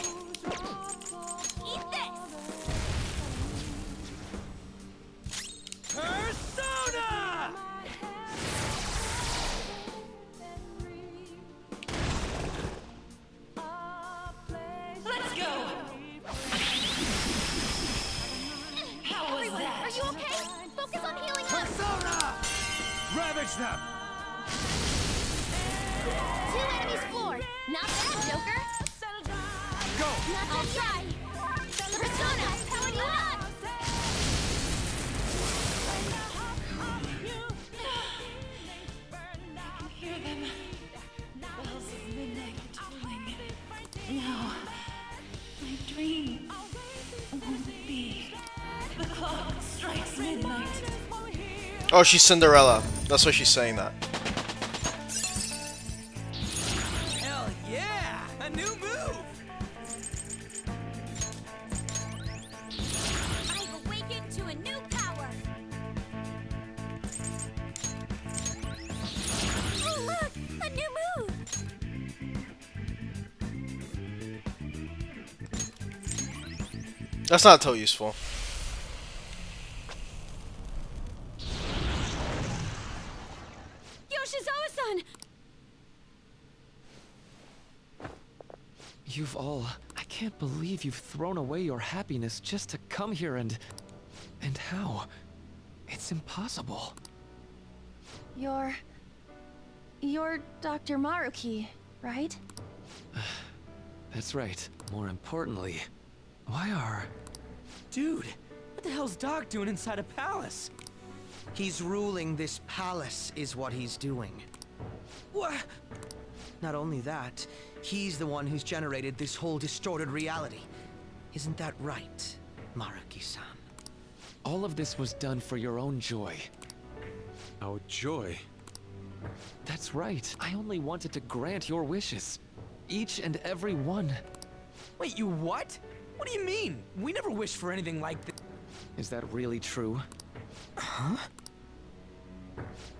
Eat this! Persona! Let's go. How was Everyone, that? are you okay? Focus on healing up. Persona! Ravage them! 2 enemies floored. Not bad, Joker. Go! I'll try. Persona, how you up? Hear them. Bells of midnight tolling. No. My dream won't be. The clock strikes midnight. Oh, she's Cinderella. That's why she's saying that. Hell yeah! A new move! I've awakened to a new power. Oh, look! A new move! That's not so useful. Yoshizawa-san! You've all... I can't believe you've thrown away your happiness just to come here and... And how? It's impossible. You're Dr. Maruki, right? That's right. More importantly, why are... Dude, what the hell's Doc doing inside a palace? He's ruling this palace, is what he's doing. What? Not only that, he's the one who's generated this whole distorted reality. Isn't that right, Maruki-san? All of this was done for your own joy. Our joy. That's right. I only wanted to grant your wishes. Each and every one. Wait, you what? What do you mean? We never wished for anything like this. Is that really true? Huh?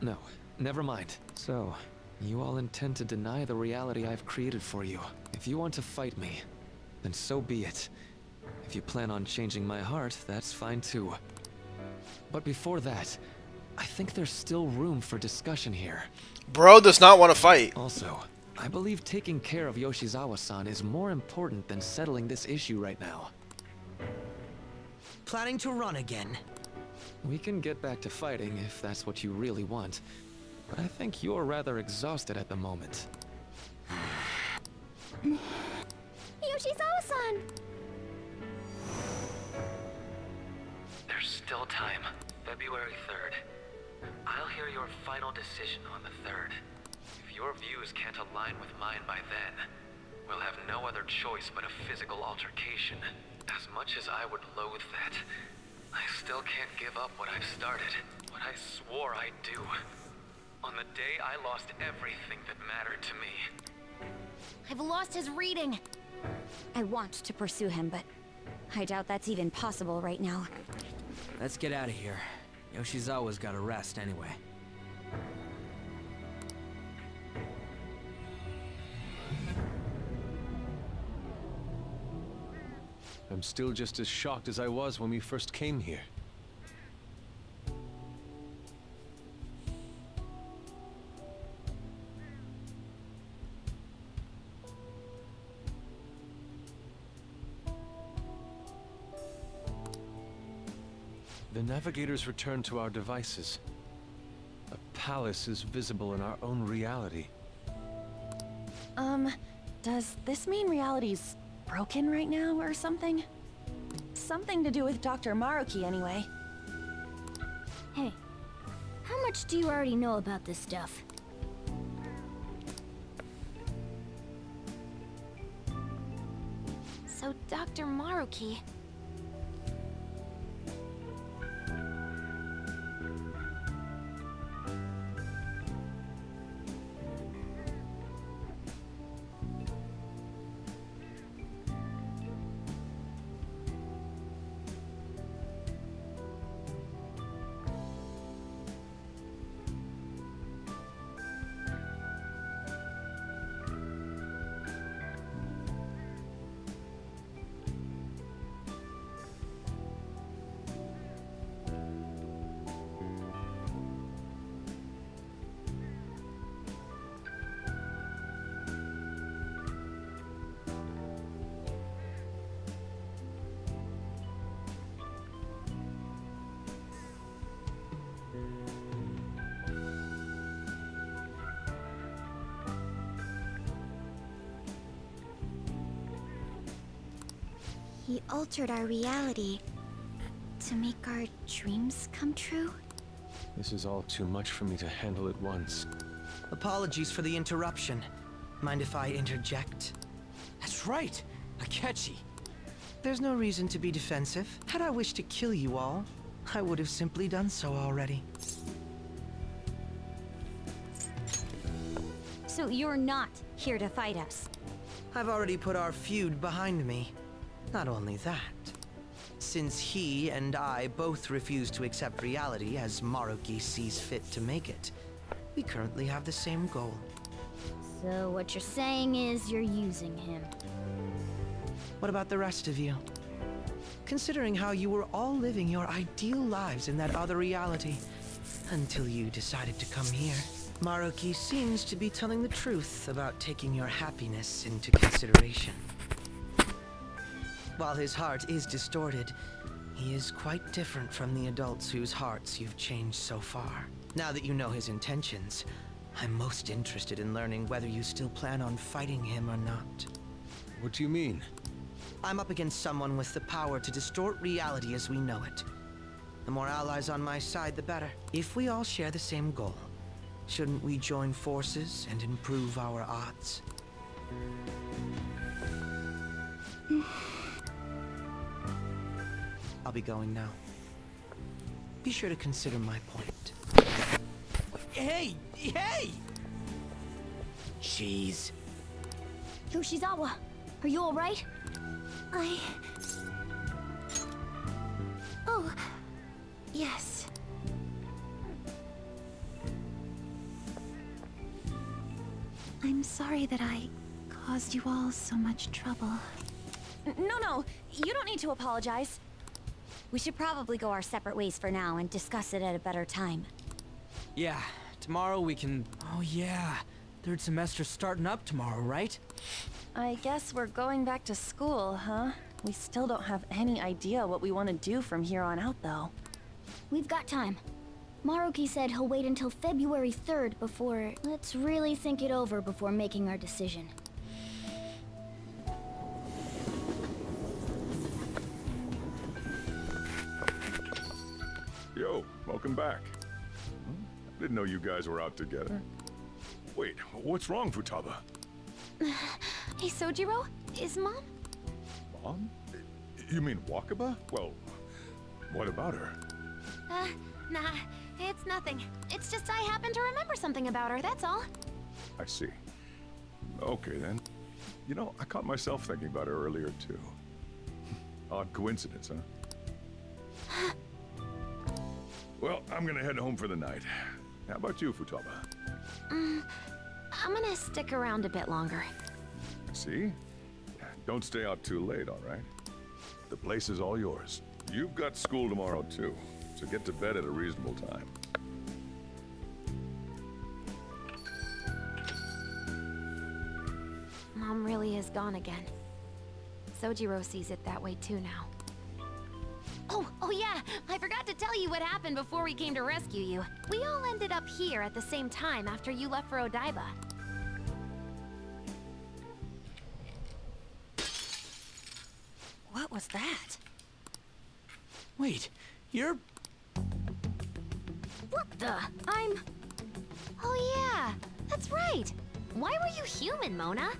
No, never mind. So, you all intend to deny the reality I've created for you. If you want to fight me, then so be it. If you plan on changing my heart, that's fine too. But before that, I think there's still room for discussion here. Bro does not want to fight. Also, I believe taking care of Yoshizawa-san is more important than settling this issue right now. Planning to run again? We can get back to fighting if that's what you really want, but I think you're rather exhausted at the moment. Yoshizawa-san! There's still time. February 3rd. I'll hear your final decision on the 3rd. If your views can't align with mine by then, we'll have no other choice but a physical altercation. As much as I would loathe that, I still can't give up what I've started, what I swore I'd do. On the day I lost everything that mattered to me. I've lost his reading. I want to pursue him, but I doubt that's even possible right now. Let's get out of here. Yoshizawa's gotta rest anyway. I'm still just as shocked as I was when we first came here. The navigators return to our devices. A palace is visible in our own reality. Does this mean reality's broken right now or something? Something to do with Dr. Maruki anyway. Hey, how much do you already know about this stuff? So, Dr. Maruki... He altered our reality to make our dreams come true? This is all too much for me to handle at once. Apologies for the interruption. Mind if I interject? That's right! Akechi! There's no reason to be defensive. Had I wished to kill you all, I would have simply done so already. So you're not here to fight us? I've already put our feud behind me. Not only that, since he and I both refuse to accept reality as Maruki sees fit to make it, we currently have the same goal. So what you're saying is you're using him. What about the rest of you? Considering how you were all living your ideal lives in that other reality, until you decided to come here, Maruki seems to be telling the truth about taking your happiness into consideration. While his heart is distorted, he is quite different from the adults whose hearts you've changed so far. Now that you know his intentions, I'm most interested in learning whether you still plan on fighting him or not. What do you mean? I'm up against someone with the power to distort reality as we know it. The more allies on my side, the better. If we all share the same goal, shouldn't we join forces and improve our odds? I'll be going now. Be sure to consider my point. Hey! Hey! Jeez. Yoshizawa, are you alright? Oh, yes. I'm sorry that I caused you all so much trouble. No, you don't need to apologize. We should probably go our separate ways for now and discuss it at a better time. Yeah, tomorrow we can... Oh yeah, third semester's starting up tomorrow, right? I guess we're going back to school, huh? We still don't have any idea what we want to do from here on out, though. We've got time. Maruki said he'll wait until February 3rd before... Let's really think it over before making our decision. Yo, welcome back. I didn't know you guys were out together. Wait, what's wrong, Futaba? Hey, Sojiro? Is Mom? Mom? You mean Wakaba? Well, what about her? Nah, it's nothing. It's just I happen to remember something about her, that's all. I see. Okay then. You know, I caught myself thinking about her earlier, too. Odd coincidence, huh? Well, I'm gonna head home for the night. How about you, Futaba? I'm gonna stick around a bit longer. See? Don't stay out too late, all right? The place is all yours. You've got school tomorrow, too, so get to bed at a reasonable time. Mom really is gone again. Sojiro sees it that way too now. Oh yeah, I forgot to tell you what happened before we came to rescue you. We all ended up here at the same time after you left for Odaiba. What was that? Wait, you're... What the? Oh yeah, that's right. Why were you human, Mona?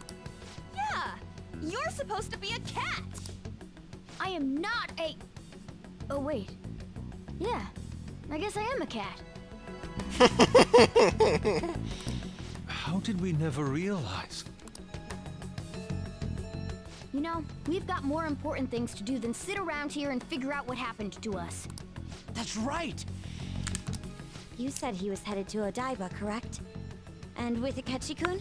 Yeah! You're supposed to be a cat! I am not a... Oh, wait. Yeah, I guess I am a cat. How did we never realize? You know, we've got more important things to do than sit around here and figure out what happened to us. That's right! You said he was headed to Odaiba, correct? And with Akechi-kun?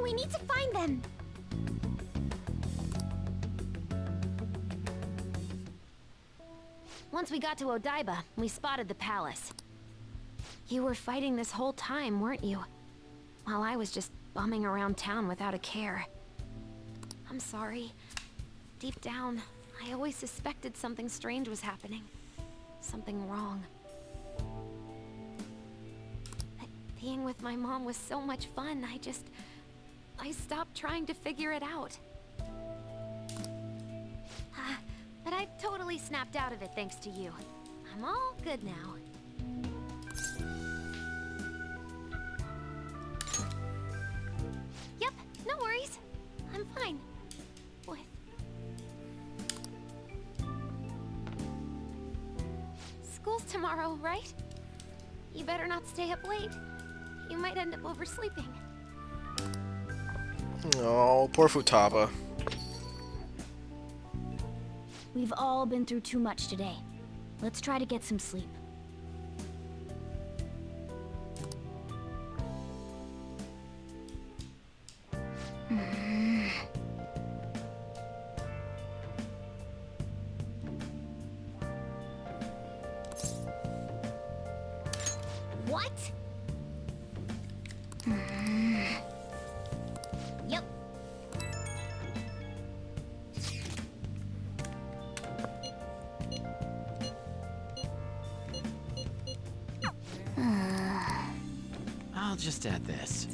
We need to find them. Once we got to Odaiba, we spotted the palace. You were fighting this whole time, weren't you? While I was just bumming around town without a care. I'm sorry. Deep down, I always suspected something strange was happening. Something wrong. Being with my mom was so much fun, I stopped trying to figure it out. But I totally snapped out of it thanks to you. I'm all good now. Yep, no worries. I'm fine. What? School's tomorrow, right? You better not stay up late. You might end up oversleeping. Oh, poor Futaba. We've all been through too much today. Let's try to get some sleep. What? Yep. I'll just add this.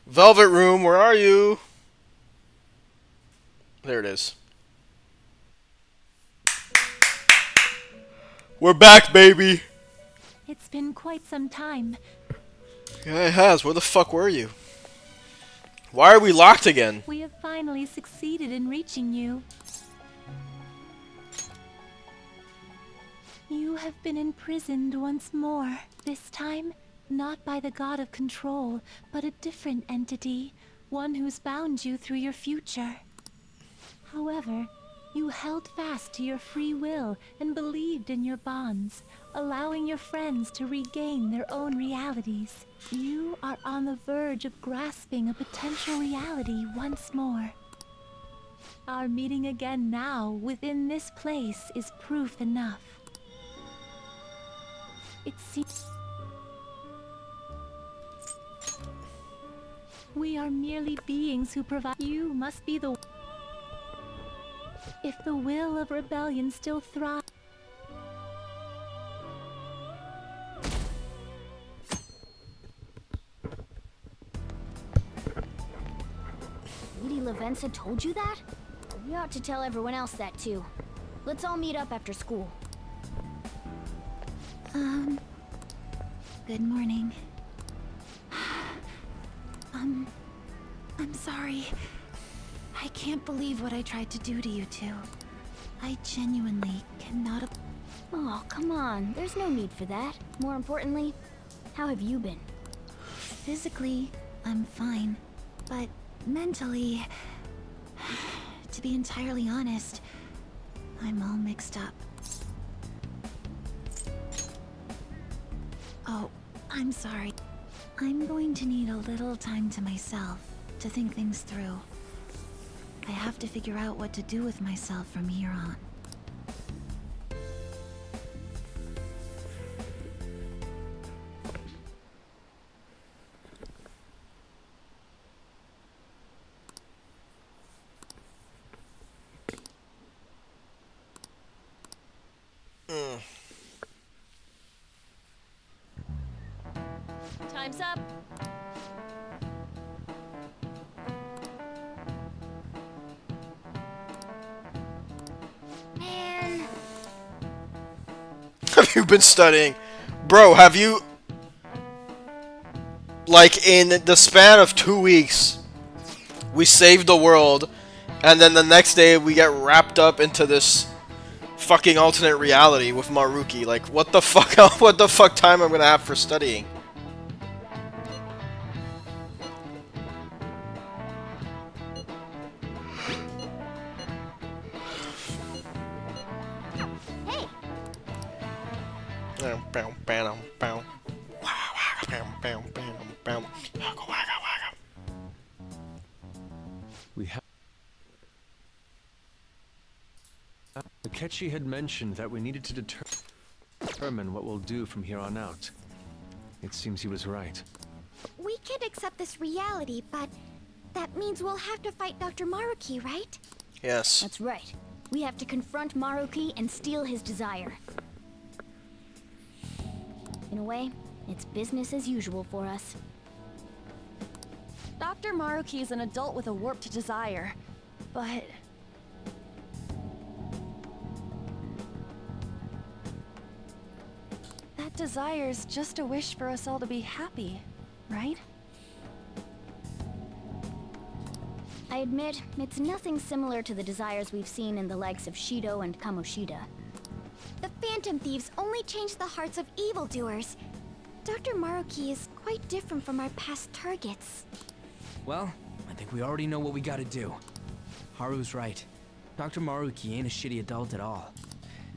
Velvet Room, where are you? There it is. We're back, baby! It's been quite some time. Yeah, it has. Where the fuck were you? Why are we locked again? We have finally succeeded in reaching you. You have been imprisoned once more. This time, not by the god of control, but a different entity, one who's bound you through your future. However, you held fast to your free will and believed in your bonds, allowing your friends to regain their own realities. You are on the verge of grasping a potential reality once more. Our meeting again now within this place is proof enough. It seems we are merely beings who provide. You must be the... If the will of rebellion still thrives... Lady Lavenza told you that? We ought to tell everyone else that too. Let's all meet up after school. Good morning. I'm sorry. I can't believe what I tried to do to you two. I genuinely cannot. Oh, come on. There's no need for that. More importantly, how have you been? Physically, I'm fine. But mentally, to be entirely honest, I'm all mixed up. Oh, I'm sorry. I'm going to need a little time to myself to think things through. I have to figure out what to do with myself from here on. Time's up. Man. Have you been studying? Bro, have you... Like, in the span of 2 weeks, we saved the world, and then the next day we get wrapped up into this fucking alternate reality with Maruki. Like, what the fuck, what the fuck time I'm gonna have for studying? Hey. We have... Akechi had mentioned that we needed to determine what we'll do from here on out. It seems he was right. We can't accept this reality, but that means we'll have to fight Dr. Maruki, right? Yes. That's right. We have to confront Maruki and steal his desire. In a way, it's business as usual for us. Dr. Maruki is an adult with a warped desire, but... that desire's just a wish for us all to be happy, right? I admit, it's nothing similar to the desires we've seen in the likes of Shido and Kamoshida. The Phantom Thieves only change the hearts of evildoers. Dr. Maruki is quite different from our past targets. Well, I think we already know what we gotta do. Haru's right. Dr. Maruki ain't a shitty adult at all.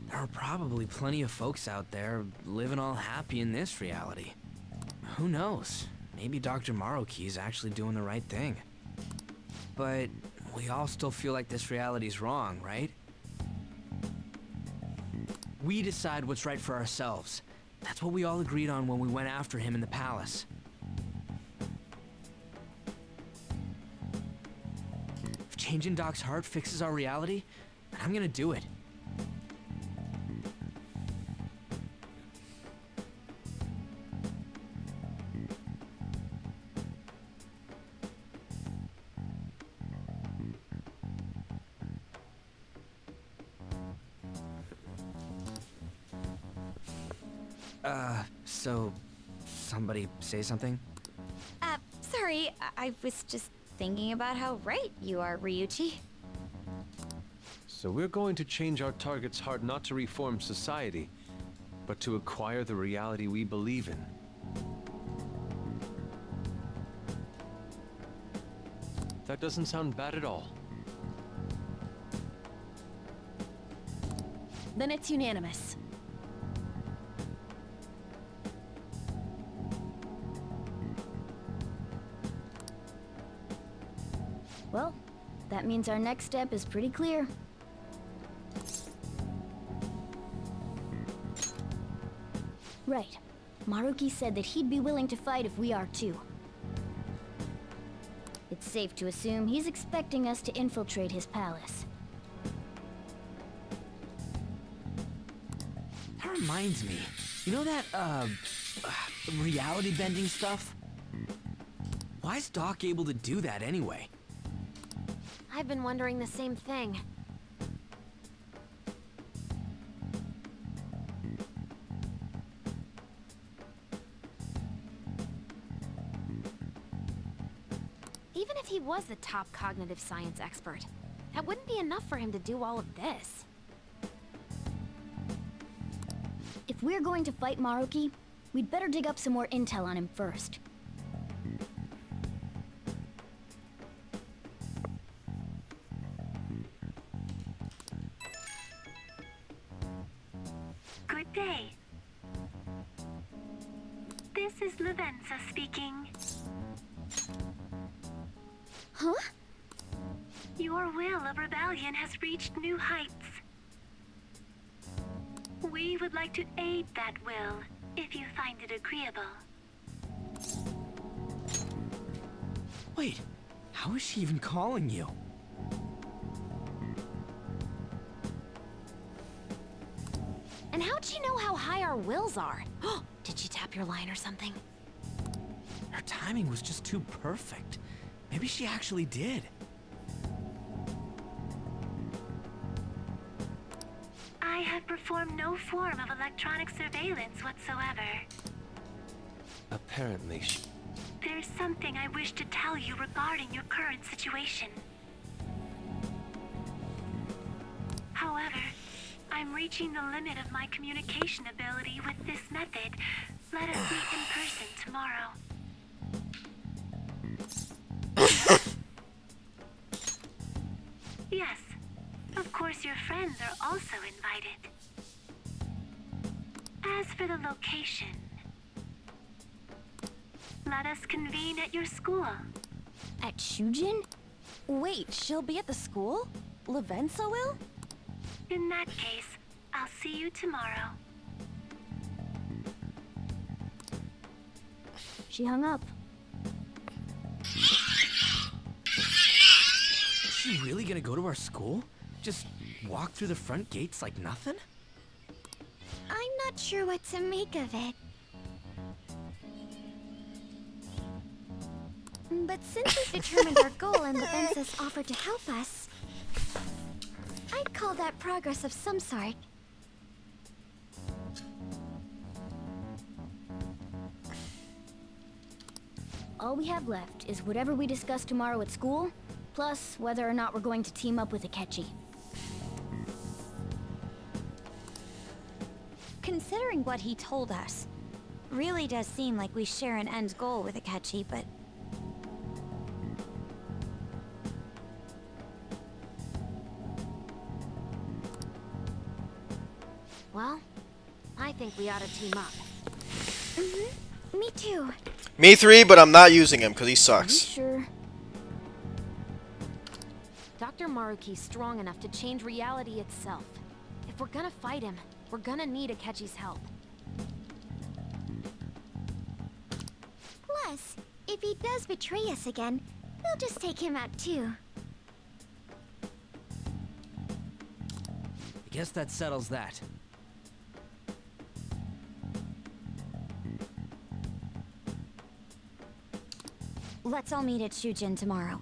There are probably plenty of folks out there living all happy in this reality. Who knows? Maybe Dr. Maruki is actually doing the right thing. But we all still feel like this reality's wrong, right? We decide what's right for ourselves. That's what we all agreed on when we went after him in the palace. If changing Doc's heart fixes our reality, then I'm gonna do it. So, somebody say something? Sorry, I was just thinking about how right you are, Ryuichi. So we're going to change our target's heart not to reform society, but to acquire the reality we believe in. That doesn't sound bad at all. Then it's unanimous. Well, that means our next step is pretty clear. Right. Maruki said that he'd be willing to fight if we are too. It's safe to assume he's expecting us to infiltrate his palace. That reminds me. You know that, reality bending stuff? Why's Doc able to do that anyway? I've been wondering the same thing. Even if he was the top cognitive science expert, that wouldn't be enough for him to do all of this. If we're going to fight Maruki, we'd better dig up some more intel on him first. Good day. This is Lavenza speaking. Huh? Your will of rebellion has reached new heights. We would like to aid that will, if you find it agreeable. Wait, how is she even calling you? And how'd she know how high our wills are? Did she tap your line or something? Her timing was just too perfect. Maybe she actually did. I have performed no form of electronic surveillance whatsoever. Apparently, There's something I wish to tell you regarding your current situation. However, I'm reaching the limit of my communication ability with this method. Let us meet in person tomorrow. Yes, of course your friends are also invited. As for the location, let us convene at your school. At Shujin? Wait, she'll be at the school? Lavenza will? In that case, I'll see you tomorrow. She hung up. Is she really gonna go to our school? Just walk through the front gates like nothing? I'm not sure what to make of it. But since we've determined our goal and Lavenza's offered to help us, I'd call that progress of some sort. All we have left is whatever we discuss tomorrow at school, plus whether or not we're going to team up with Akechi. Considering what he told us, really does seem like we share an end goal with Akechi, but... Well, I think we ought to team up. Me too. Me three, but I'm not using him because he Are you sucks. sure? Dr. Maruki's strong enough to change reality itself. If we're gonna fight him, we're gonna need Akechi's help. Plus, if he does betray us again, we'll just take him out too. I guess that settles that. Let's all meet at Shujin tomorrow.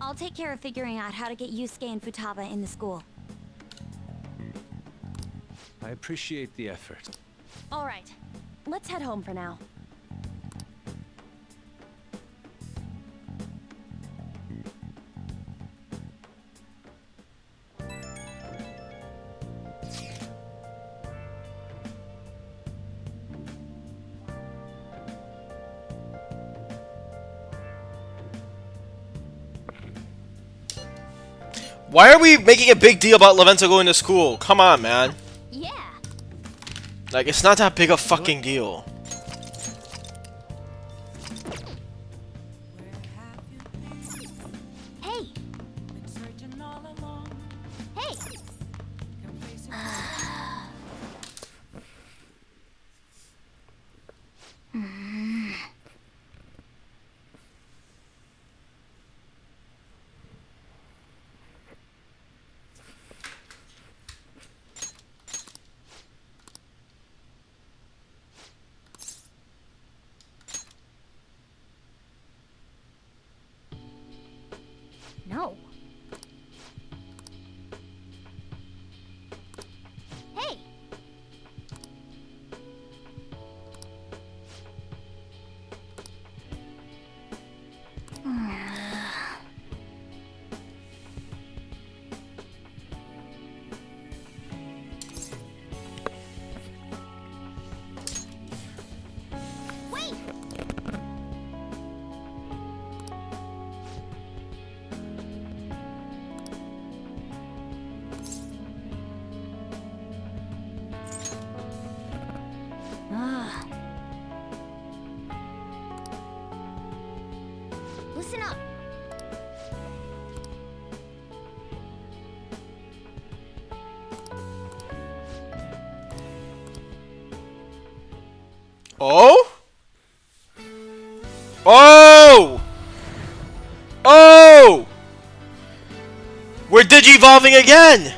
I'll take care of figuring out how to get Yusuke and Futaba in the school. I appreciate the effort. All right, let's head home for now. Why are we making a big deal about Lavenza going to school? Come on, man. Yeah. Like, it's not that big a fucking deal. Hey. Hey. Oh? Oh! Oh! We're digivolving again!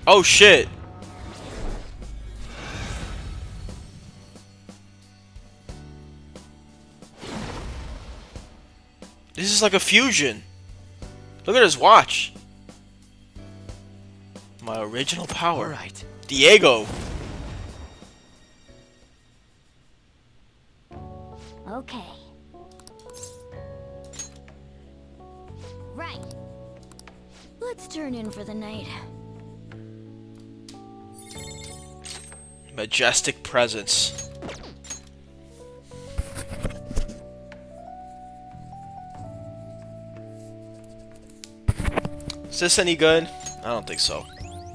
Oh shit. This is like a fusion. Look at his watch. My original power. All right. Diego. Okay. Right. Let's turn in for the night. Majestic presence. Is this any good? I don't think so.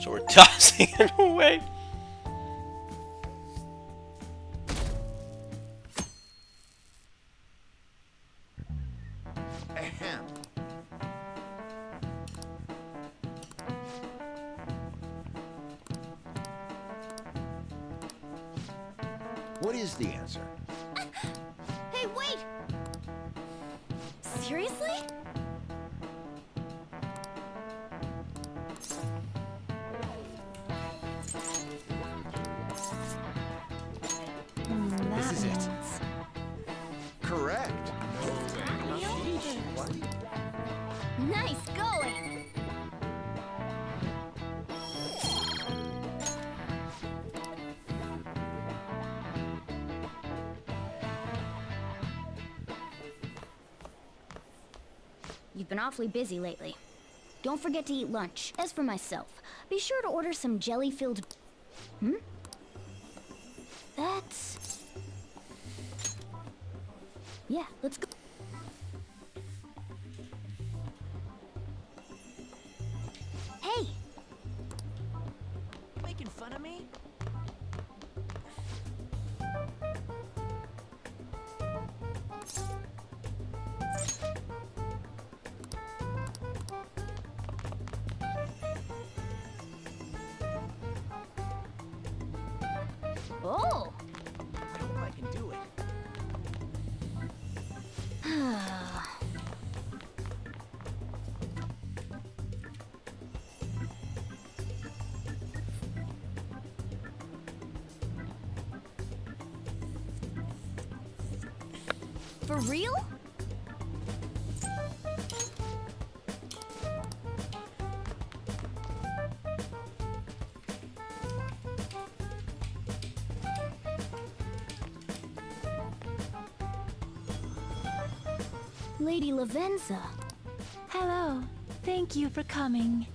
So we're tossing it away. Ahem. What is the answer? Hey, wait! Seriously? This is it. Correct. Nice going! You've been awfully busy lately. Don't forget to eat lunch. As for myself, be sure to order some jelly-filled... Hmm? That's... Yeah, let's go. Hey! Making fun of me? Oh! I hope I can do it. For real? Lady Lavenza. Hello. Thank you for coming.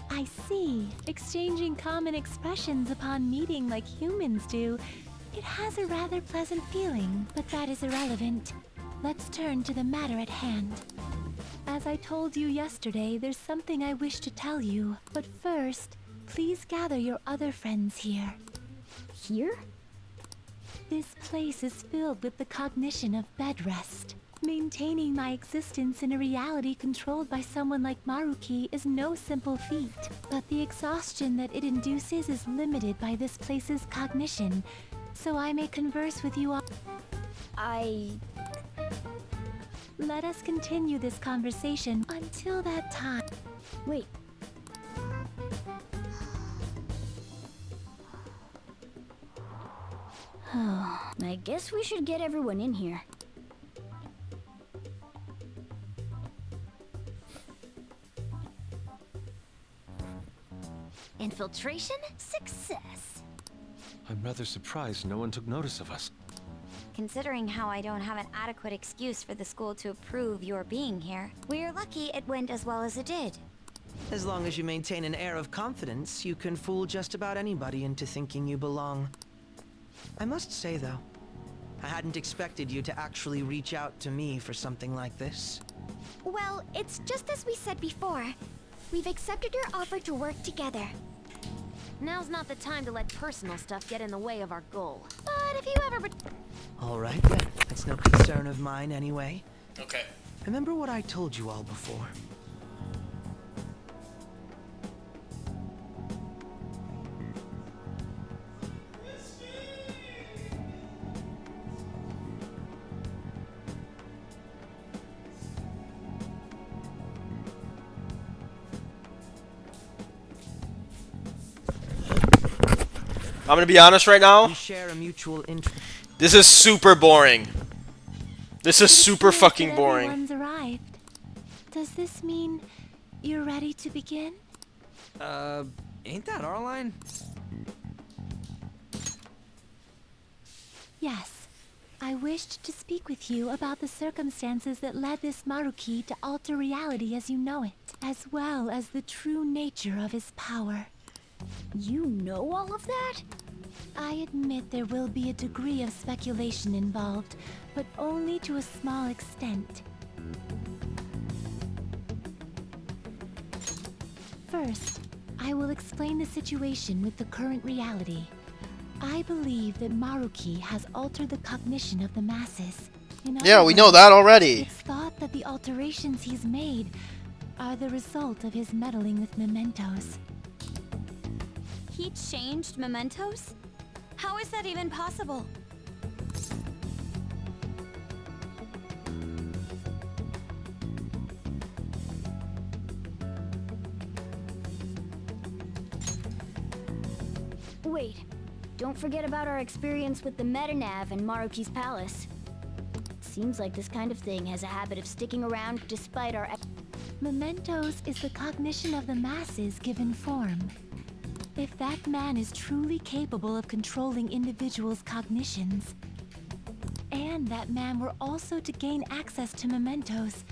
I see. Exchanging common expressions upon meeting like humans do. It has a rather pleasant feeling, but that is irrelevant. Let's turn to the matter at hand. As I told you yesterday, there's something I wish to tell you. But first, please gather your other friends here. Here? This place is filled with the cognition of bed rest. Maintaining my existence in a reality controlled by someone like Maruki is no simple feat, but the exhaustion that it induces is limited by this place's cognition, so I may converse with you all. Let us continue this conversation until that time. Wait. I guess we should get everyone in here. Infiltration success. I'm rather surprised no one took notice of us. Considering how I don't have an adequate excuse for the school to approve your being here, we're lucky it went as well as it did. As long as you maintain an air of confidence, you can fool just about anybody into thinking you belong. I must say, though, I hadn't expected you to actually reach out to me for something like this. Well, it's just as we said before. We've accepted your offer to work together. Now's not the time to let personal stuff get in the way of our goal. But if you ever... All right, then. It's no concern of mine anyway. Okay. Remember what I told you all before. I'm gonna be honest right now. We share a mutual interest. This is super boring. This is super It seems fucking that boring. everyone's arrived. Does this mean you're ready to begin? Ain't that our line? Yes. I wished to speak with you about the circumstances that led this Maruki to alter reality as you know it, as well as the true nature of his power. You know all of that? I admit there will be a degree of speculation involved, but only to a small extent. First, I will explain the situation with the current reality. I believe that Maruki has altered the cognition of the masses. Yeah, we know that already. It's thought that the alterations he's made are the result of his meddling with mementos. He changed mementos? How is that even possible? Wait, don't forget about our experience with the Metanav and Maruki's palace. Seems like this kind of thing has a habit of sticking around despite our... Mementos is the cognition of the masses given form. If that man is truly capable of controlling individuals' cognitions, and that man were also to gain access to mementos,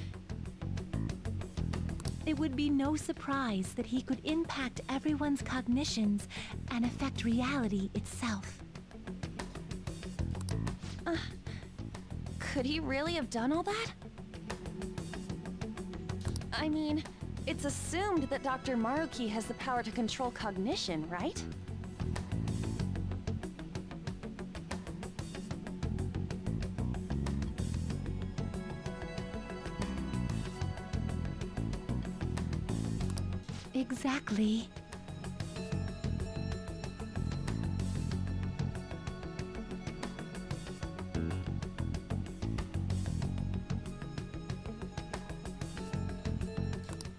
it would be no surprise that he could impact everyone's cognitions and affect reality itself. Could he really have done all that? I mean, it's assumed that Dr. Maruki has the power to control cognition, right? Exactly.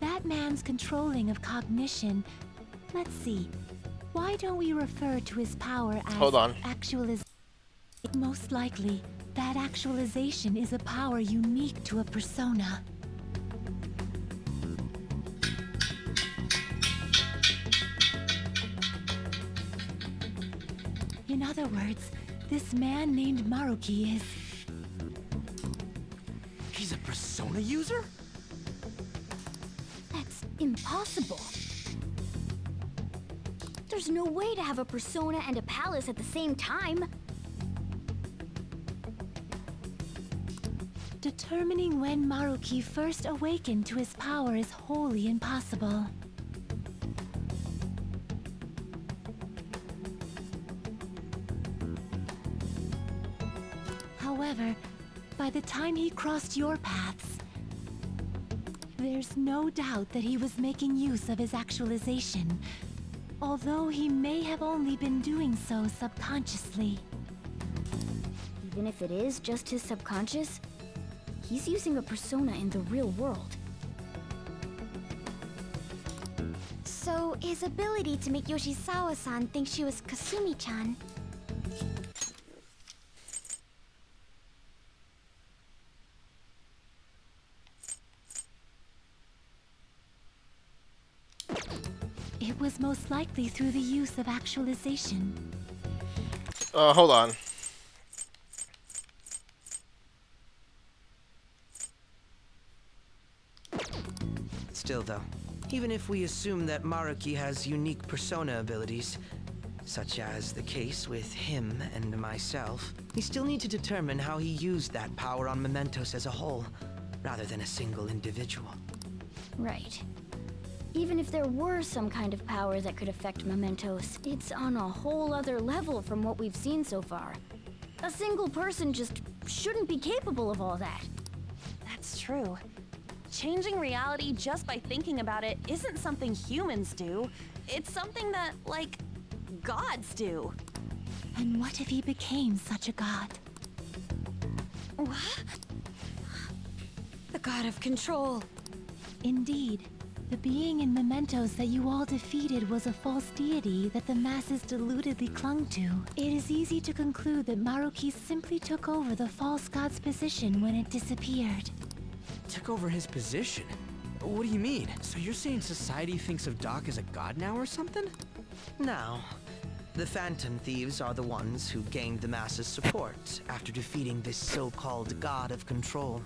That man's controlling of cognition. Let's see. Why don't we refer to his power as Hold on. actualization? Most likely, that actualization is a power unique to a persona. In other words, this man named Maruki is... He's a persona user? That's impossible. There's no way to have a persona and a palace at the same time. Determining when Maruki first awakened to his power is wholly impossible. However, by the time he crossed your paths, there's no doubt that he was making use of his actualization, although he may have only been doing so subconsciously. Even if it is just his subconscious, he's using a persona in the real world. So, his ability to make Yoshizawa-san think she was Kasumi-chan. It was most likely through the use of actualization. Hold on. Still though, even if we assume that Maruki has unique persona abilities, such as the case with him and myself, we still need to determine how he used that power on mementos as a whole, rather than a single individual. Right. Even if there were some kind of power that could affect mementos, it's on a whole other level from what we've seen so far. A single person just shouldn't be capable of all that. That's true. Changing reality just by thinking about it isn't something humans do. It's something that, like, gods do. And what if he became such a god? What? The god of control. Indeed. The being in mementos that you all defeated was a false deity that the masses deludedly clung to. It is easy to conclude that Maruki simply took over the false god's position when it disappeared. Took over his position? What do you mean? So you're saying society thinks of Doc as a god now or something? Now, the Phantom Thieves are the ones who gained the masses' support after defeating this so-called god of control.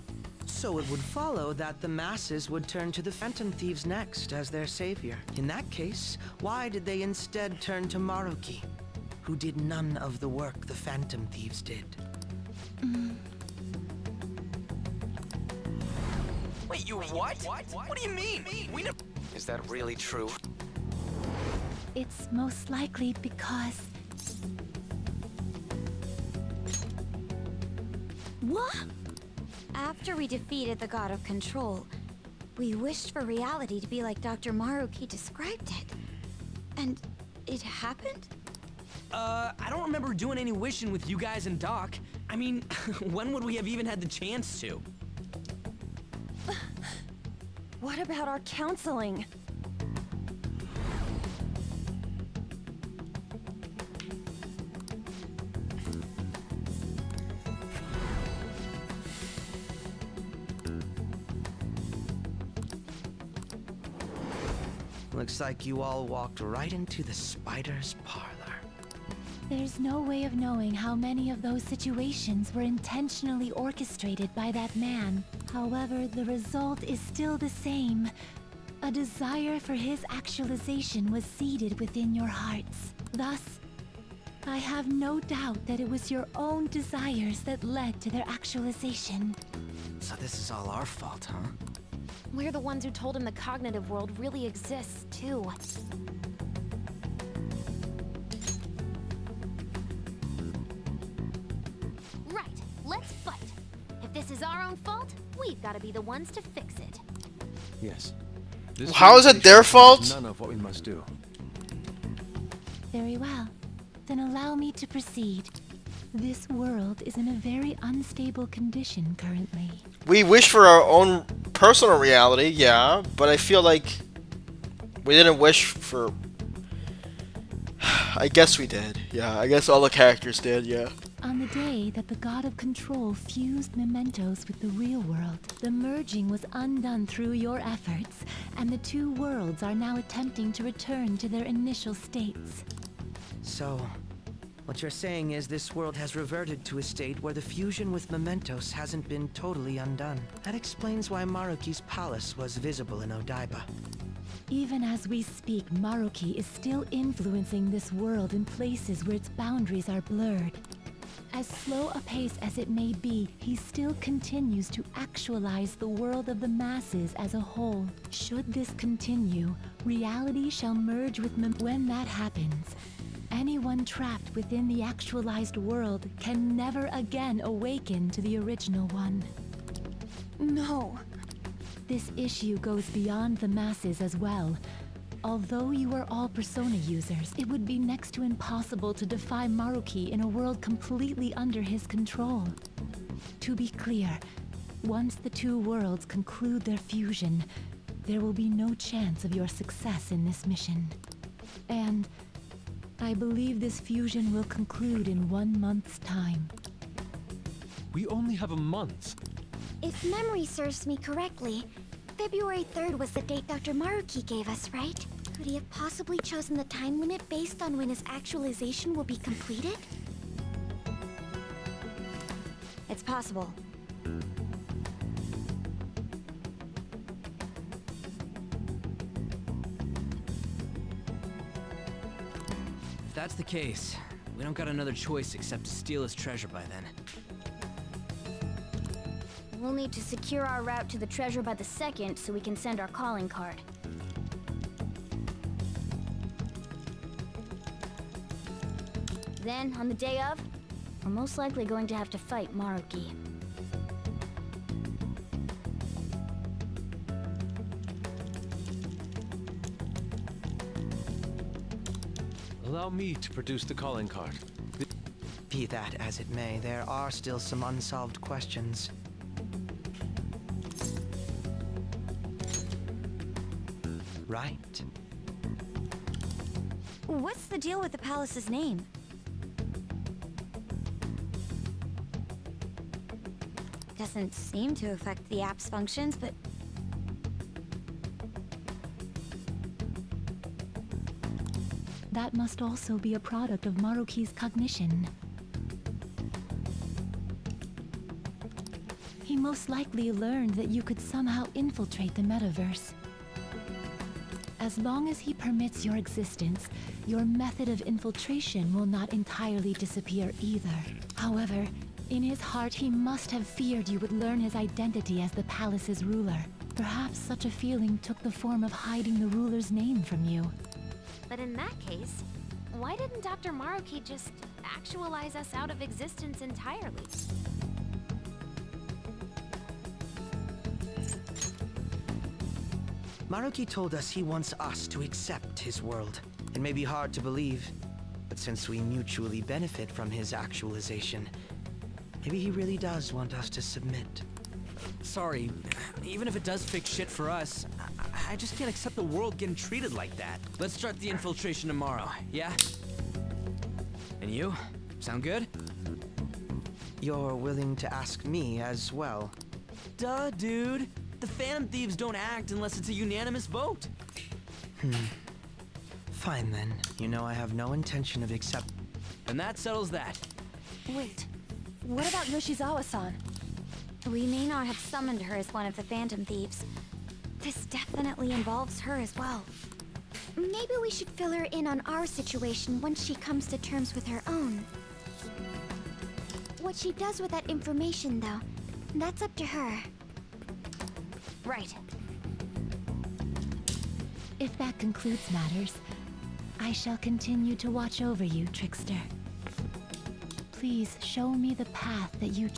So it would follow that the masses would turn to the Phantom Thieves next as their savior. In that case, why did they instead turn to Maruki, who did none of the work the Phantom Thieves did? Wait, you what? What do you mean? We never... Is that really true? It's most likely because... What? After we defeated the god of control, we wished for reality to be like Dr. Maruki described it. And it happened? I don't remember doing any wishing with you guys and Doc. I mean, when would we have even had the chance to? What about our counseling? Looks like you all walked right into the spider's parlor. There's no way of knowing how many of those situations were intentionally orchestrated by that man. However, the result is still the same. A desire for his actualization was seeded within your hearts. Thus, I have no doubt that it was your own desires that led to their actualization. So this is all our fault, huh? We're the ones who told him the cognitive world really exists, too. Right, let's fight. If this is our own fault, we've got to be the ones to fix it. Yes. This How is it their fault? None of what we must do. Very well. Then allow me to proceed. This world is in a very unstable condition currently. We wish for our own personal reality, yeah, but I feel like we didn't wish for... I guess we did, yeah. I guess all the characters did, yeah. On the day that the god of control fused mementos with the real world, the merging was undone through your efforts, and the two worlds are now attempting to return to their initial states. So, what you're saying is this world has reverted to a state where the fusion with mementos hasn't been totally undone. That explains why Maruki's palace was visible in Odaiba. Even as we speak, Maruki is still influencing this world in places where its boundaries are blurred. As slow a pace as it may be, he still continues to actualize the world of the masses as a whole. Should this continue, reality shall merge with when that happens. Anyone trapped within the actualized world can never again awaken to the original one. No. This issue goes beyond the masses as well. Although you are all Persona users, it would be next to impossible to defy Maruki in a world completely under his control. To be clear, once the two worlds conclude their fusion, there will be no chance of your success in this mission. And I believe this fusion will conclude in 1 month's time. We only have a month. If memory serves me correctly, February 3rd was the date Dr. Maruki gave us, right? Could he have possibly chosen the time limit based on when his actualization will be completed? It's possible. If that's the case, we don't got another choice except to steal his treasure by then. We'll need to secure our route to the treasure by the 2nd so we can send our calling card. Then, on the day of, we're most likely going to have to fight Maruki. Allow me to produce the calling card. Be that as it may, there are still some unsolved questions. right? What's the deal with the palace's name? Doesn't seem to affect the app's functions, but... That must also be a product of Maruki's cognition. He most likely learned that you could somehow infiltrate the metaverse. As long as he permits your existence, your method of infiltration will not entirely disappear either. However, in his heart he must have feared you would learn his identity as the palace's ruler. Perhaps such a feeling took the form of hiding the ruler's name from you. But in that case, why didn't Dr. Maruki just actualize us out of existence entirely? Maruki told us he wants us to accept his world. It may be hard to believe, but since we mutually benefit from his actualization, maybe he really does want us to submit. Sorry, even if it does fix shit for us, I just can't accept the world getting treated like that. Let's start the infiltration tomorrow, yeah? And you? Sound good? You're willing to ask me as well? Duh, dude. The Phantom Thieves don't act unless it's a unanimous vote. Fine then. You know I have no intention of And that settles that. Wait, what about Yoshizawa-san? We may not have summoned her as one of the Phantom Thieves. This definitely involves her as well. Maybe we should fill her in on our situation once she comes to terms with her own. What she does with that information, though, that's up to her. Right. If that concludes matters, I shall continue to watch over you, Trickster. Please show me the path that you...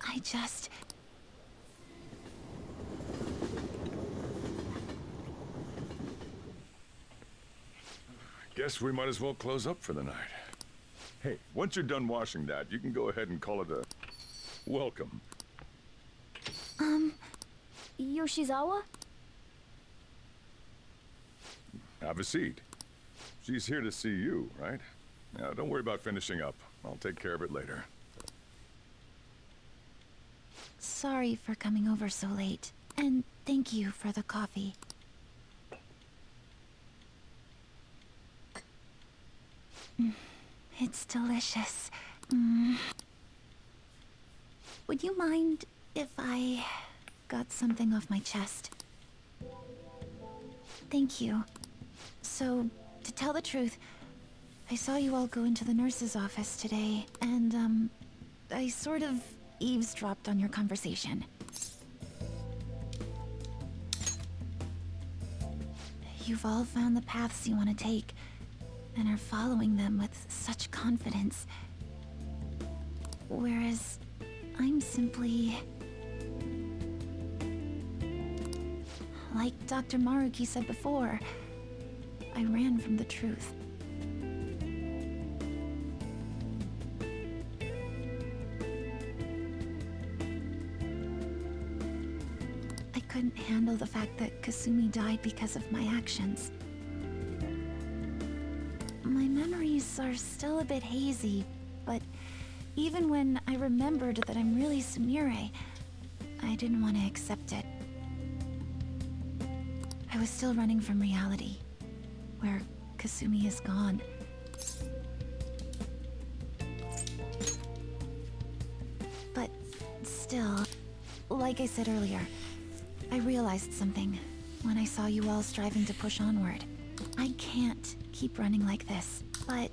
I just... Guess we might as well close up for the night. Hey, once you're done washing that, you can go ahead and call it a welcome. Yoshizawa? Have a seat. She's here to see you, right? Now, don't worry about finishing up. I'll take care of it later. Sorry for coming over so late, and thank you for the coffee. It's delicious. Would you mind if I got something off my chest? Thank you. So, to tell the truth, I saw you all go into the nurse's office today, and, I sort of eavesdropped on your conversation. You've all found the paths you want to take, and are following them with such confidence. Whereas, I'm simply... Like Dr. Maruki said before, I ran from the truth. I couldn't handle the fact that Kasumi died because of my actions. My memories are still a bit hazy, but even when I remembered that I'm really Sumire, I didn't want to accept it. I was still running from reality, where Kasumi is gone. But still, like I said earlier, I realized something when I saw you all striving to push onward. I can't keep running like this, but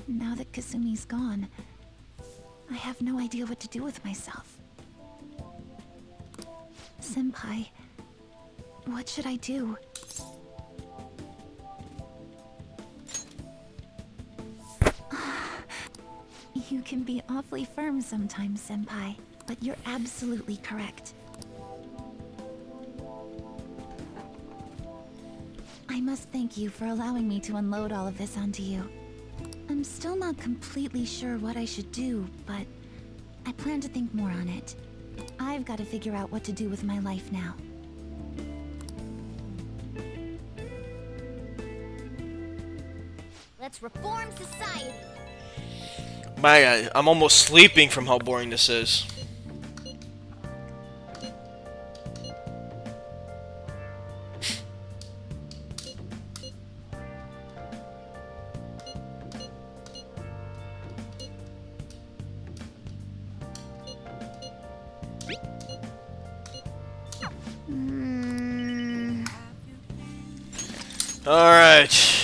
now that Kasumi's gone, I have no idea what to do with myself. Senpai, what should I do? You can be awfully firm sometimes, Senpai, but you're absolutely correct. I must thank you for allowing me to unload all of this onto you. I'm still not completely sure what I should do, but I plan to think more on it. I've got to figure out what to do with my life now. Let's reform society. My God, I'm almost sleeping from how boring this is. All right.